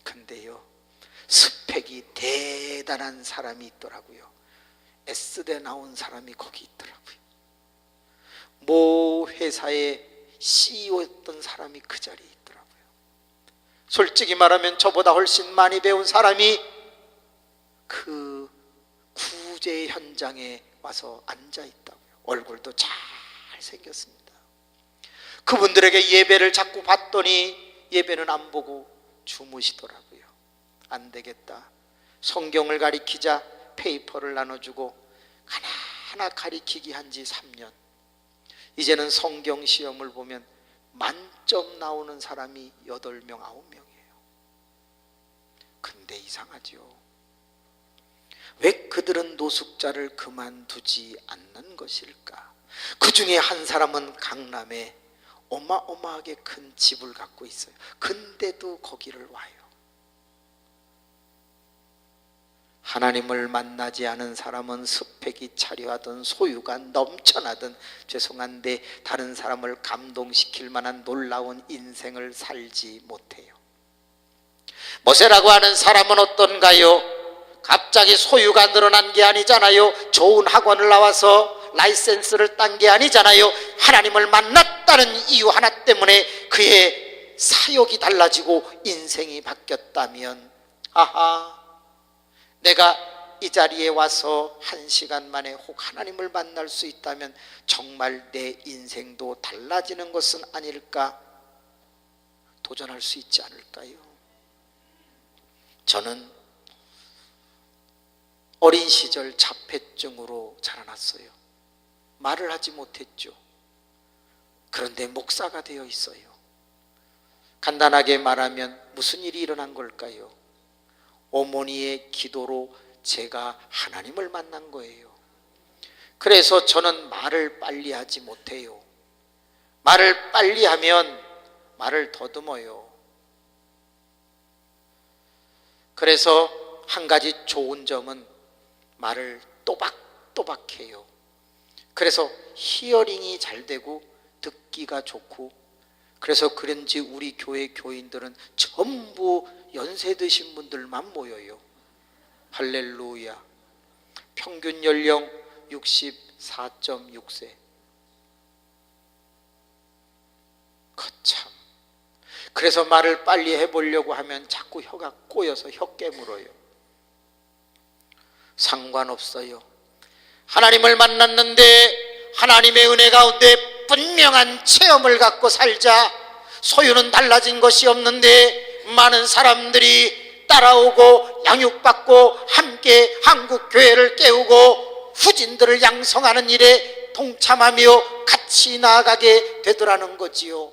근데요, 스펙이 대단한 사람이 있더라고요. S대 나온 사람이 거기 있더라고요. 모 회사의 CEO였던 사람이 그 자리에 있더라고요. 솔직히 말하면 저보다 훨씬 많이 배운 사람이 그 구제 현장에 와서 앉아 있다고요. 얼굴도 잘 생겼습니다. 그분들에게 예배를 자꾸 받더니 예배는 안 보고 주무시더라고요. 안 되겠다. 성경을 가리키자 페이퍼를 나눠주고 하나하나 가리키기 한 지 3년. 이제는 성경 시험을 보면 만점 나오는 사람이 8명, 9명이에요. 근데 이상하죠. 왜 그들은 노숙자를 그만두지 않는 것일까? 그 중에 한 사람은 강남에 어마어마하게 큰 집을 갖고 있어요. 근데도 거기를 와요. 하나님을 만나지 않은 사람은 스펙이 차려하든 소유가 넘쳐나든 죄송한데 다른 사람을 감동시킬 만한 놀라운 인생을 살지 못해요. 모세라고 하는 사람은 어떤가요? 갑자기 소유가 늘어난 게 아니잖아요. 좋은 학원을 나와서 라이센스를 딴 게 아니잖아요. 하나님을 만났다는 이유 하나 때문에 그의 사역이 달라지고 인생이 바뀌었다면, 아하, 내가 이 자리에 와서 1시간 만에 혹 하나님을 만날 수 있다면 정말 내 인생도 달라지는 것은 아닐까? 도전할 수 있지 않을까요? 저는 어린 시절 자폐증으로 자라났어요. 말을 하지 못했죠. 그런데 목사가 되어 있어요. 간단하게 말하면 무슨 일이 일어난 걸까요? 어머니의 기도로 제가 하나님을 만난 거예요. 그래서 저는 말을 빨리 하지 못해요. 말을 빨리 하면 말을 더듬어요. 그래서 한 가지 좋은 점은 말을 또박또박해요. 그래서 히어링이 잘 되고 듣기가 좋고, 그래서 그런지 우리 교회 교인들은 전부 연세 드신 분들만 모여요. 할렐루야. 평균 연령 64.6세. 거참. 그래서 말을 빨리 해보려고 하면 자꾸 혀가 꼬여서 혀 깨물어요. 상관없어요. 하나님을 만났는데 하나님의 은혜 가운데 분명한 체험을 갖고 살자. 소유는 달라진 것이 없는데 많은 사람들이 따라오고 양육받고 함께 한국 교회를 깨우고 후진들을 양성하는 일에 동참하며 같이 나아가게 되더라는 거지요.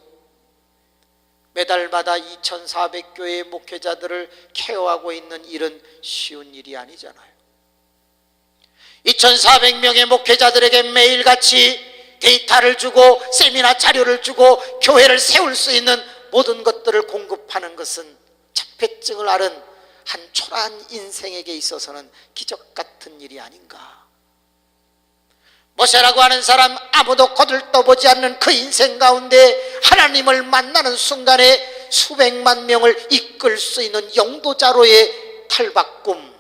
매달마다 2,400교회의 목회자들을 케어하고 있는 일은 쉬운 일이 아니잖아요. 2,400명의 목회자들에게 매일같이 데이터를 주고 세미나 자료를 주고 교회를 세울 수 있는 모든 것들을 공급하는 것은 자폐증을 앓은 한 초라한 인생에게 있어서는 기적 같은 일이 아닌가. 모세라고 하는 사람, 아무도 거들떠보지 않는 그 인생 가운데 하나님을 만나는 순간에 수백만 명을 이끌 수 있는 영도자로의 탈바꿈,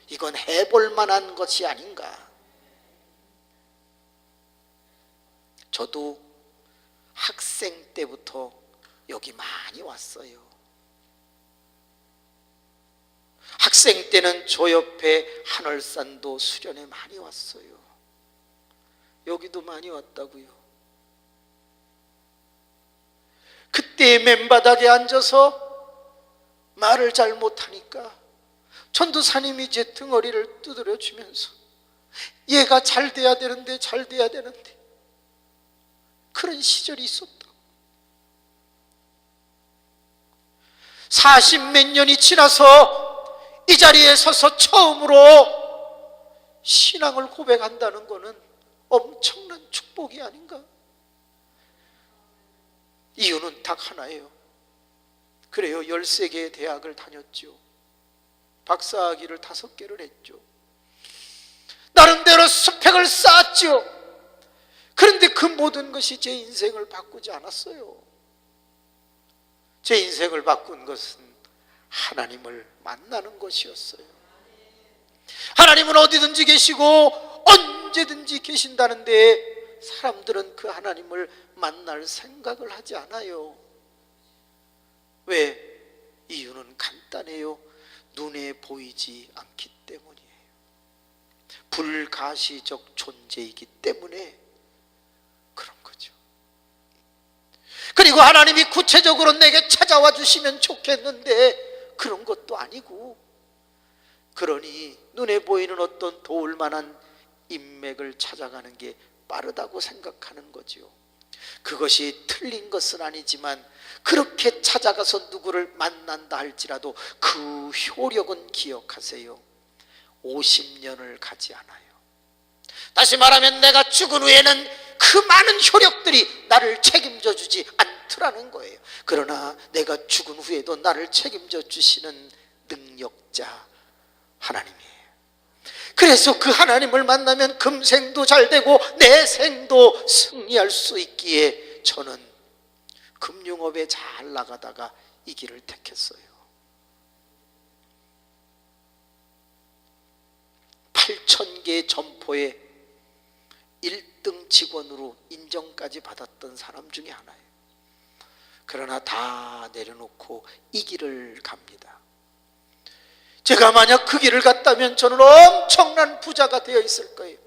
이건 해볼 만한 것이 아닌가. 저도 학생 때부터 여기 많이 왔어요. 학생 때는 저 옆에 한월산도 수련회 많이 왔어요. 여기도 많이 왔다고요. 그때 맨바닥에 앉아서 말을 잘 못하니까 전도사님이 제 등허리를 두드려 주면서 얘가 잘 돼야 되는데 잘 돼야 되는데, 그런 시절이 있었다. 40몇 년이 지나서 이 자리에 서서 처음으로 신앙을 고백한다는 것은 엄청난 축복이 아닌가. 이유는 딱 하나예요. 그래요, 13개의 대학을 다녔죠. 박사학위를 5개를 했죠. 나름대로 스펙을 쌓았죠. 그런데 그 모든 것이 제 인생을 바꾸지 않았어요. 제 인생을 바꾼 것은 하나님을 만나는 것이었어요. 하나님은 어디든지 계시고 언제든지 계신다는데 사람들은 그 하나님을 만날 생각을 하지 않아요. 왜? 이유는 간단해요. 눈에 보이지 않기 때문이에요. 불가시적 존재이기 때문에 그런 거죠. 그리고 하나님이 구체적으로 내게 찾아와 주시면 좋겠는데 그런 것도 아니고, 그러니 눈에 보이는 어떤 도울 만한 인맥을 찾아가는 게 빠르다고 생각하는 거죠. 그것이 틀린 것은 아니지만 그렇게 찾아가서 누구를 만난다 할지라도 그 효력은 기억하세요. 50년을 가지 않아요. 다시 말하면 내가 죽은 후에는 그 많은 효력들이 나를 책임져 주지 않더라는 거예요. 그러나 내가 죽은 후에도 나를 책임져 주시는 능력자 하나님이에요. 그래서 그 하나님을 만나면 금생도 잘 되고 내생도 승리할 수 있기에 저는 금융업에 잘 나가다가 이 길을 택했어요. 8,000개 점포에 1등 직원으로 인정까지 받았던 사람 중에 하나예요. 그러나 다 내려놓고 이 길을 갑니다. 제가 만약 그 길을 갔다면 저는 엄청난 부자가 되어 있을 거예요.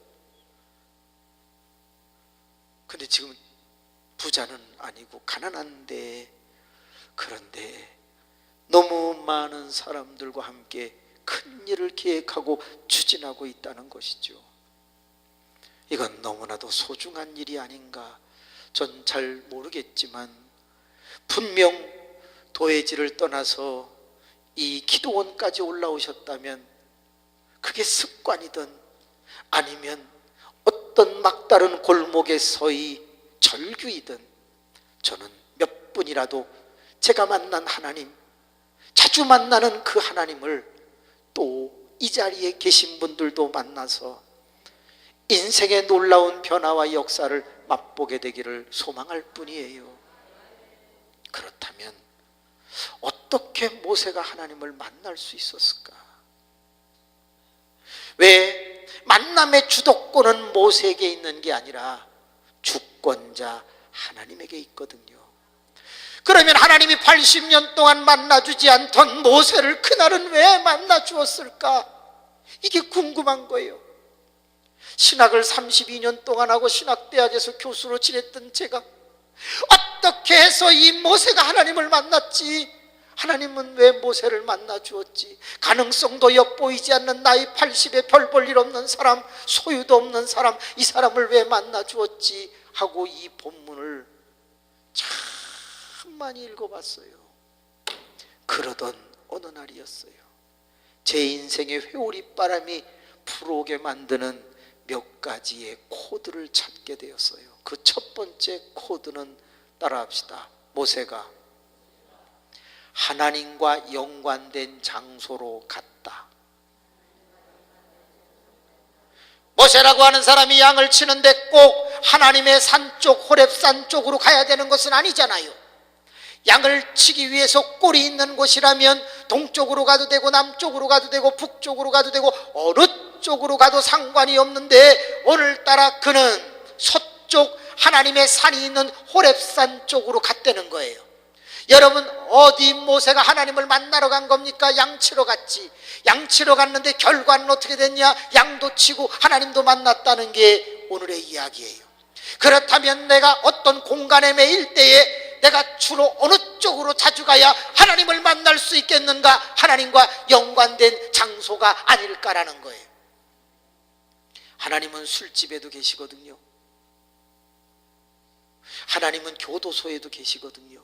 근데 지금 부자는 아니고 가난한데, 그런데 너무 많은 사람들과 함께 큰 일을 계획하고 추진하고 있다는 것이죠. 이건 너무나도 소중한 일이 아닌가. 전 잘 모르겠지만 분명 도회지를 떠나서 이 기도원까지 올라오셨다면 그게 습관이든 아니면 어떤 막다른 골목에 서이 절규이든 저는 몇 분이라도 제가 만난 하나님, 자주 만나는 그 하나님을 또 이 자리에 계신 분들도 만나서 인생의 놀라운 변화와 역사를 맛보게 되기를 소망할 뿐이에요. 그렇다면 어떻게 모세가 하나님을 만날 수 있었을까? 왜 만남의 주도권은 모세에게 있는 게 아니라 주권자 하나님에게 있거든요. 그러면 하나님이 80년 동안 만나주지 않던 모세를 그날은 왜 만나 주었을까? 이게 궁금한 거예요. 신학을 32년 동안 하고 신학대학에서 교수로 지냈던 제가 어떻게 해서 이 모세가 하나님을 만났지? 하나님은 왜 모세를 만나 주었지? 가능성도 엿보이지 않는 나이 80에 별 볼 일 없는 사람, 소유도 없는 사람, 이 사람을 왜 만나 주었지? 하고 이 본문을 참 많이 읽어봤어요. 그러던 어느 날이었어요. 제 인생의 회오리바람이 불어오게 만드는 몇 가지의 코드를 찾게 되었어요. 그 첫 번째 코드는 따라합시다. 모세가 하나님과 연관된 장소로 갔다. 모세라고 하는 사람이 양을 치는데 꼭 하나님의 산 쪽, 호렙산 쪽으로 가야 되는 것은 아니잖아요. 양을 치기 위해서 꼴이 있는 곳이라면 동쪽으로 가도 되고 남쪽으로 가도 되고 북쪽으로 가도 되고 어느 쪽으로 가도 상관이 없는데 오늘따라 그는 서쪽 하나님의 산이 있는 호렙산 쪽으로 갔다는 거예요. 여러분, 어디 모세가 하나님을 만나러 간 겁니까? 양치러 갔지. 양치러 갔는데 결과는 어떻게 됐냐? 양도 치고 하나님도 만났다는 게 오늘의 이야기예요. 그렇다면 내가 어떤 공간에 매일 때에 내가 주로 어느 쪽으로 자주 가야 하나님을 만날 수 있겠는가? 하나님과 연관된 장소가 아닐까라는 거예요. 하나님은 술집에도 계시거든요. 하나님은 교도소에도 계시거든요.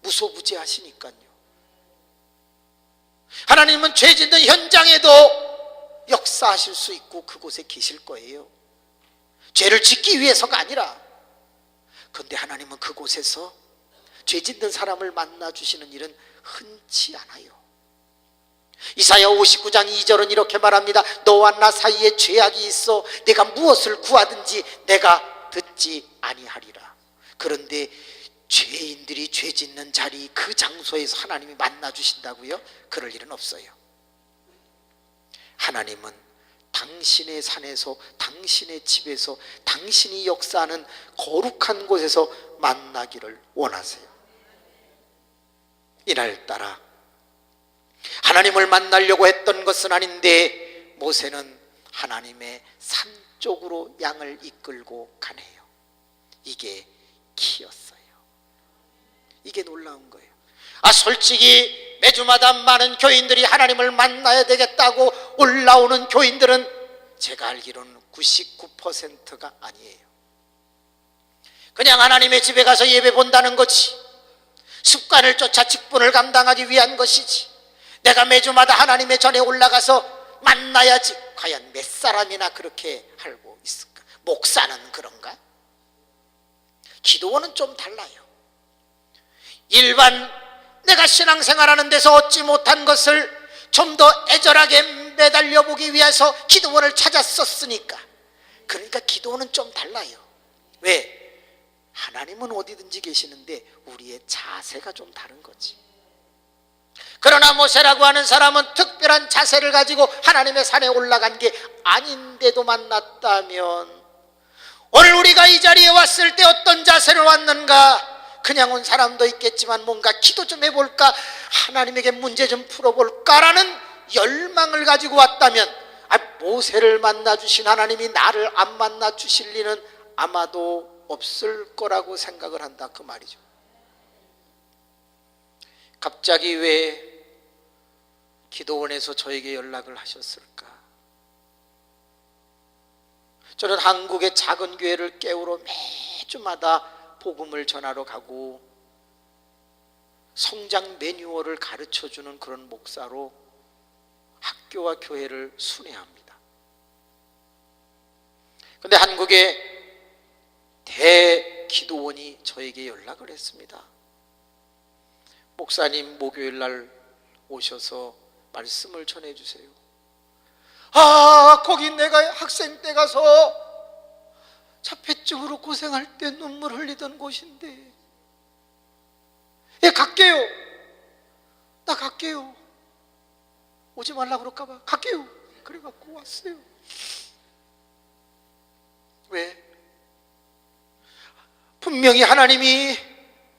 무소부지하시니까요. 하나님은 죄 짓는 현장에도 역사하실 수 있고 그곳에 계실 거예요. 죄를 짓기 위해서가 아니라. 그런데 하나님은 그곳에서 죄 짓는 사람을 만나주시는 일은 흔치 않아요. 이사야 59장 2절은 이렇게 말합니다. 너와 나 사이에 죄악이 있어 내가 무엇을 구하든지 내가 듣지 아니하리라. 그런데 죄인들이 죄 짓는 자리, 그 장소에서 하나님이 만나주신다고요? 그럴 일은 없어요. 하나님은 당신의 산에서, 당신의 집에서, 당신이 역사하는 거룩한 곳에서 만나기를 원하세요. 이날따라 하나님을 만나려고 했던 것은 아닌데 모세는 하나님의 산 쪽으로 양을 이끌고 가네요. 이게 키였어요. 이게 놀라운 거예요. 솔직히 매주마다 많은 교인들이 하나님을 만나야 되겠다고 올라오는 교인들은 제가 알기로는 99%가 아니에요. 그냥 하나님의 집에 가서 예배 본다는 거지, 습관을 쫓아 직분을 감당하기 위한 것이지, 내가 매주마다 하나님의 전에 올라가서 만나야지, 과연 몇 사람이나 그렇게 알고 있을까? 목사는 그런가? 기도원은 좀 달라요. 일반 내가 신앙생활하는 데서 얻지 못한 것을 좀 더 애절하게 매달려 보기 위해서 기도원을 찾았었으니까. 그러니까 기도원은 좀 달라요. 왜? 하나님은 어디든지 계시는데 우리의 자세가 좀 다른 거지. 그러나 모세라고 하는 사람은 특별한 자세를 가지고 하나님의 산에 올라간 게 아닌데도 만났다면, 오늘 우리가 이 자리에 왔을 때 어떤 자세로 왔는가? 그냥 온 사람도 있겠지만 뭔가 기도 좀 해볼까, 하나님에게 문제 좀 풀어볼까라는 열망을 가지고 왔다면, 모세를 만나주신 하나님이 나를 안 만나주실 리는 아마도 없을 거라고 생각을 한다, 그 말이죠. 갑자기 왜 기도원에서 저에게 연락을 하셨을까? 저는 한국의 작은 교회를 깨우러 매주마다 복음을 전하러 가고 성장 매뉴얼을 가르쳐주는 그런 목사로 학교와 교회를 순회합니다. 그런데 한국의 대기도원이 저에게 연락을 했습니다. 목사님, 목요일 날 오셔서 말씀을 전해주세요. 거기 내가 학생 때 가서 자폐증으로 고생할 때 눈물 흘리던 곳인데, 예, 갈게요. 나 갈게요. 오지 말라 그럴까봐 갈게요. 그래갖고 왔어요. 왜? 분명히 하나님이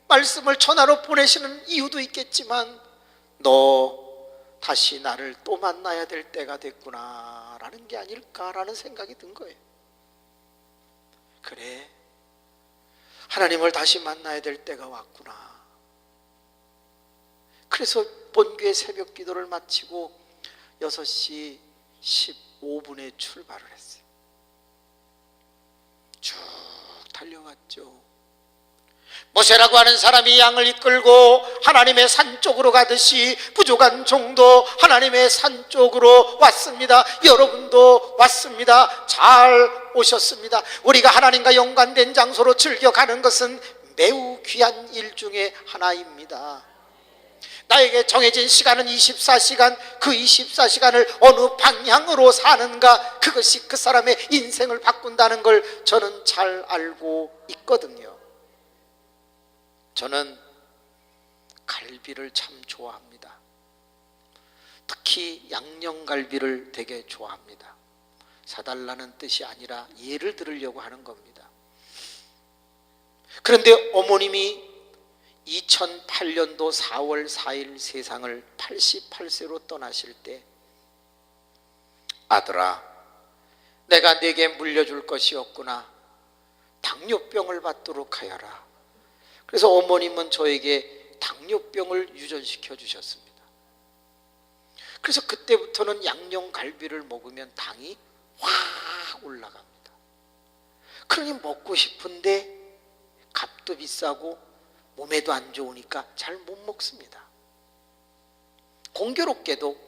말씀을 전하러 보내시는 이유도 있겠지만, 너 다시 나를 또 만나야 될 때가 됐구나 라는 게 아닐까라는 생각이 든 거예요. 그래, 하나님을 다시 만나야 될 때가 왔구나. 그래서 본교회 새벽 기도를 마치고 6시 15분에 출발을 했어요. 쭉 달려왔죠. 모세라고 하는 사람이 양을 이끌고 하나님의 산 쪽으로 가듯이 부족한 종도 하나님의 산 쪽으로 왔습니다. 여러분도 왔습니다. 잘 오셨습니다. 우리가 하나님과 연관된 장소로 즐겨가는 것은 매우 귀한 일 중에 하나입니다. 나에게 정해진 시간은 24시간, 그 24시간을 어느 방향으로 사는가, 그것이 그 사람의 인생을 바꾼다는 걸 저는 잘 알고 있거든요. 저는 갈비를 참 좋아합니다. 특히 양념갈비를 되게 좋아합니다. 사달라는 뜻이 아니라 예를 들으려고 하는 겁니다. 그런데 어머님이 2008년도 4월 4일 세상을 88세로 떠나실 때, 아들아, 내가 네게 물려줄 것이 없구나. 당뇨병을 받도록 하여라. 그래서 어머님은 저에게 당뇨병을 유전시켜 주셨습니다. 그래서 그때부터는 양념갈비를 먹으면 당이 확 올라갑니다. 그러니 먹고 싶은데 값도 비싸고 몸에도 안 좋으니까 잘 못 먹습니다. 공교롭게도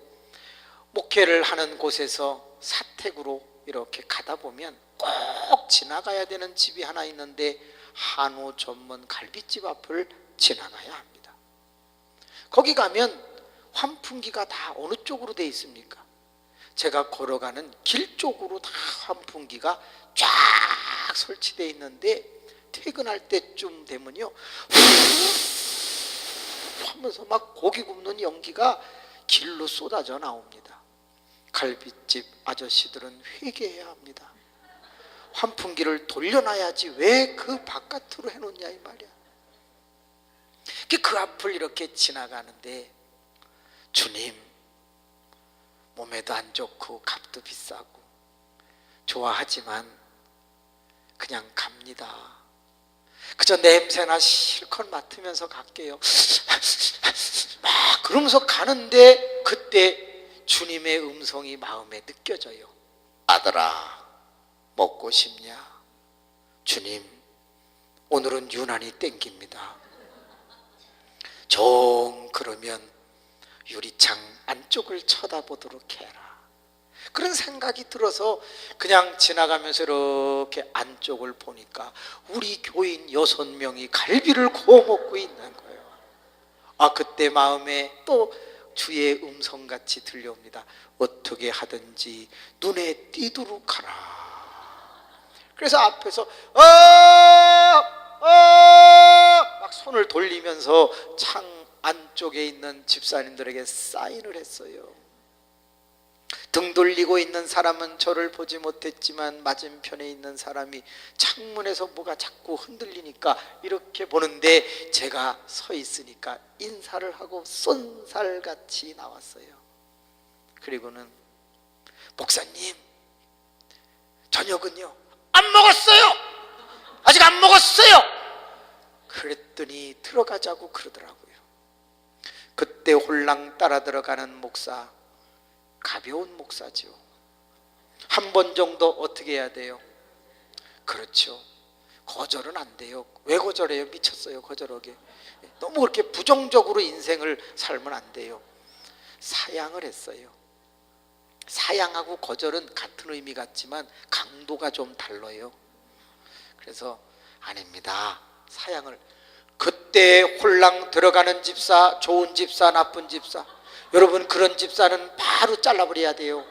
목회를 하는 곳에서 사택으로 이렇게 가다 보면 꼭 지나가야 되는 집이 하나 있는데, 한우 전문 갈비집 앞을 지나가야 합니다. 거기 가면 환풍기가 다 어느 쪽으로 되어 있습니까? 제가 걸어가는 길 쪽으로 다 환풍기가 쫙 설치되어 있는데, 퇴근할 때쯤 되면요, 후 하면서 막 고기 굽는 연기가 길로 쏟아져 나옵니다. 갈비집 아저씨들은 회개해야 합니다. 환풍기를 돌려놔야지 왜 그 바깥으로 해놓냐 이 말이야. 그 앞을 이렇게 지나가는데, 주님, 몸에도 안 좋고 값도 비싸고 좋아하지만 그냥 갑니다. 그저 냄새나 실컷 맡으면서 갈게요. 막 그러면서 가는데, 그때 주님의 음성이 마음에 느껴져요. 아들아, 먹고 싶냐? 주님, 오늘은 유난히 땡깁니다. 좀 그러면 유리창 안쪽을 쳐다보도록 해라. 그런 생각이 들어서 그냥 지나가면서 이렇게 안쪽을 보니까 우리 교인 6명이 갈비를 구워 먹고 있는 거예요. 그때 마음에 또 주의 음성같이 들려옵니다. 어떻게 하든지 눈에 띄도록 하라. 그래서 앞에서 막 손을 돌리면서 창 안쪽에 있는 집사님들에게 사인을 했어요. 등 돌리고 있는 사람은 저를 보지 못했지만, 맞은편에 있는 사람이 창문에서 뭐가 자꾸 흔들리니까 이렇게 보는데, 제가 서 있으니까 인사를 하고 쏜살같이 나왔어요. 그리고는, 목사님, 저녁은요? 안 먹었어요. 아직 안 먹었어요. 그랬더니 들어가자고 그러더라고요. 그때 홀랑 따라 들어가는 목사, 가벼운 목사죠. 한 번 정도 어떻게 해야 돼요? 그렇죠, 거절은 안 돼요. 왜 거절해요? 미쳤어요, 거절하게. 너무 그렇게 부정적으로 인생을 살면 안 돼요. 사양을 했어요. 사양하고 거절은 같은 의미 같지만 강도가 좀 달라요. 그래서 아닙니다, 사양을. 그때 홀랑 들어가는 집사, 좋은 집사, 나쁜 집사, 여러분 그런 집사는 바로 잘라버려야 돼요.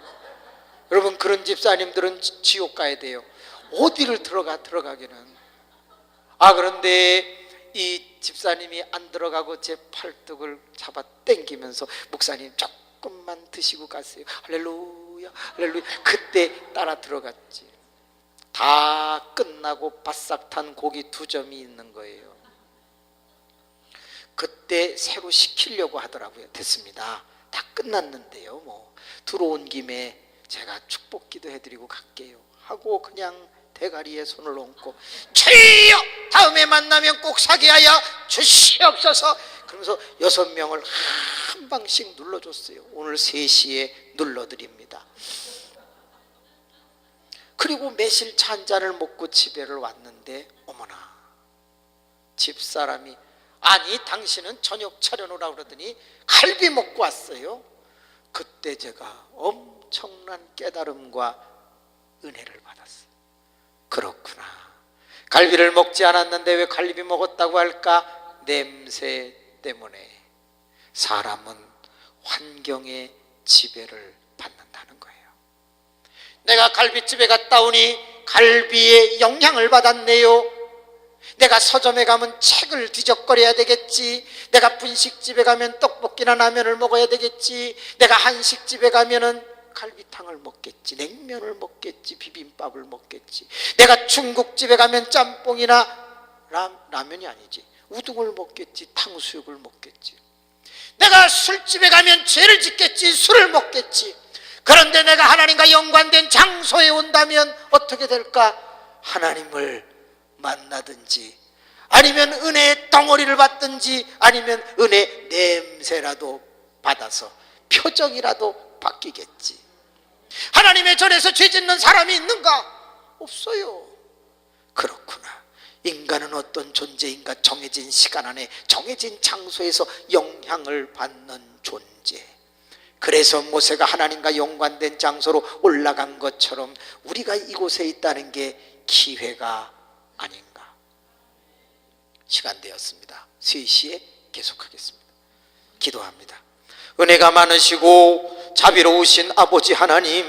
여러분, 그런 집사님들은 지옥 가야 돼요. 어디를 들어가기는. 그런데 이 집사님이 안 들어가고 제 팔뚝을 잡아 당기면서 목사님 조금만 드시고 가세요. 할렐루야, 할렐루야. 그때 따라 들어갔지. 다 끝나고 바싹 탄 고기 2점이 있는 거예요. 그때 새로 시키려고 하더라고요. 됐습니다. 다 끝났는데요. 들어온 김에 제가 축복 기도해드리고 갈게요 하고 그냥 대가리에 손을 얹고, 주여 다음에 만나면 꼭 사게 하여 주시옵소서. 그러면서 6명을 한 방씩 눌러줬어요. 오늘 3시에 눌러드립니다. 그리고 매실 차 한 잔을 먹고 집에를 왔는데, 어머나, 집사람이 아니 당신은 저녁 차려놓으라고 그러더니 갈비 먹고 왔어요. 그때 제가 엄청난 깨달음과 은혜를 받았어요. 그렇구나, 갈비를 먹지 않았는데 왜 갈비 먹었다고 할까? 냄새 때문에. 사람은 환경의 지배를 받는다는 거예요. 내가 갈비집에 갔다 오니 갈비의 영향을 받았네요. 내가 서점에 가면 책을 뒤적거려야 되겠지. 내가 분식집에 가면 떡볶이나 라면을 먹어야 되겠지. 내가 한식집에 가면은 갈비탕을 먹겠지, 냉면을 먹겠지, 비빔밥을 먹겠지. 내가 중국집에 가면 짬뽕이나 라면이 아니지, 우동을 먹겠지, 탕수육을 먹겠지. 내가 술집에 가면 죄를 짓겠지, 술을 먹겠지. 그런데 내가 하나님과 연관된 장소에 온다면 어떻게 될까? 하나님을 만나든지, 아니면 은혜의 덩어리를 받든지, 아니면 은혜 냄새라도 받아서 표정이라도 바뀌겠지. 하나님의 전에서 죄 짓는 사람이 있는가? 없어요. 그렇구나, 인간은 어떤 존재인가? 정해진 시간 안에 정해진 장소에서 영향을 받는 존재. 그래서 모세가 하나님과 연관된 장소로 올라간 것처럼 우리가 이곳에 있다는 게 기회가 아닌가. 시간 되었습니다. 3시에 계속하겠습니다. 기도합니다. 은혜가 많으시고 자비로우신 아버지 하나님,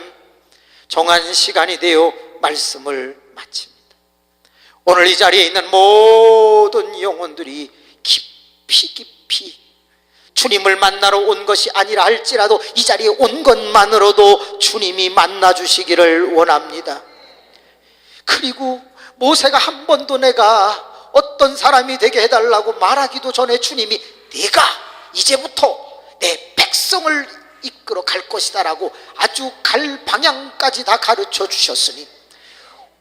정한 시간이 되어 말씀을 마칩니다. 오늘 이 자리에 있는 모든 영혼들이 깊이 주님을 만나러 온 것이 아니라 할지라도 이 자리에 온 것만으로도 주님이 만나 주시기를 원합니다. 그리고 모세가 한 번도 내가 어떤 사람이 되게 해달라고 말하기도 전에 주님이 네가 이제부터 내 백성을 이끌어 갈 것이다 라고 아주 갈 방향까지 다 가르쳐 주셨으니,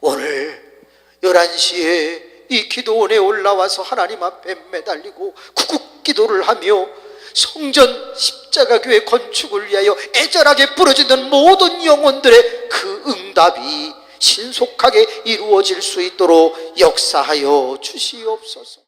오늘 11시에 이 기도원에 올라와서 하나님 앞에 매달리고 구국기도를 하며 성전 십자가교회 건축을 위하여 애절하게 부르짖는 모든 영혼들의 그 응답이 신속하게 이루어질 수 있도록 역사하여 주시옵소서.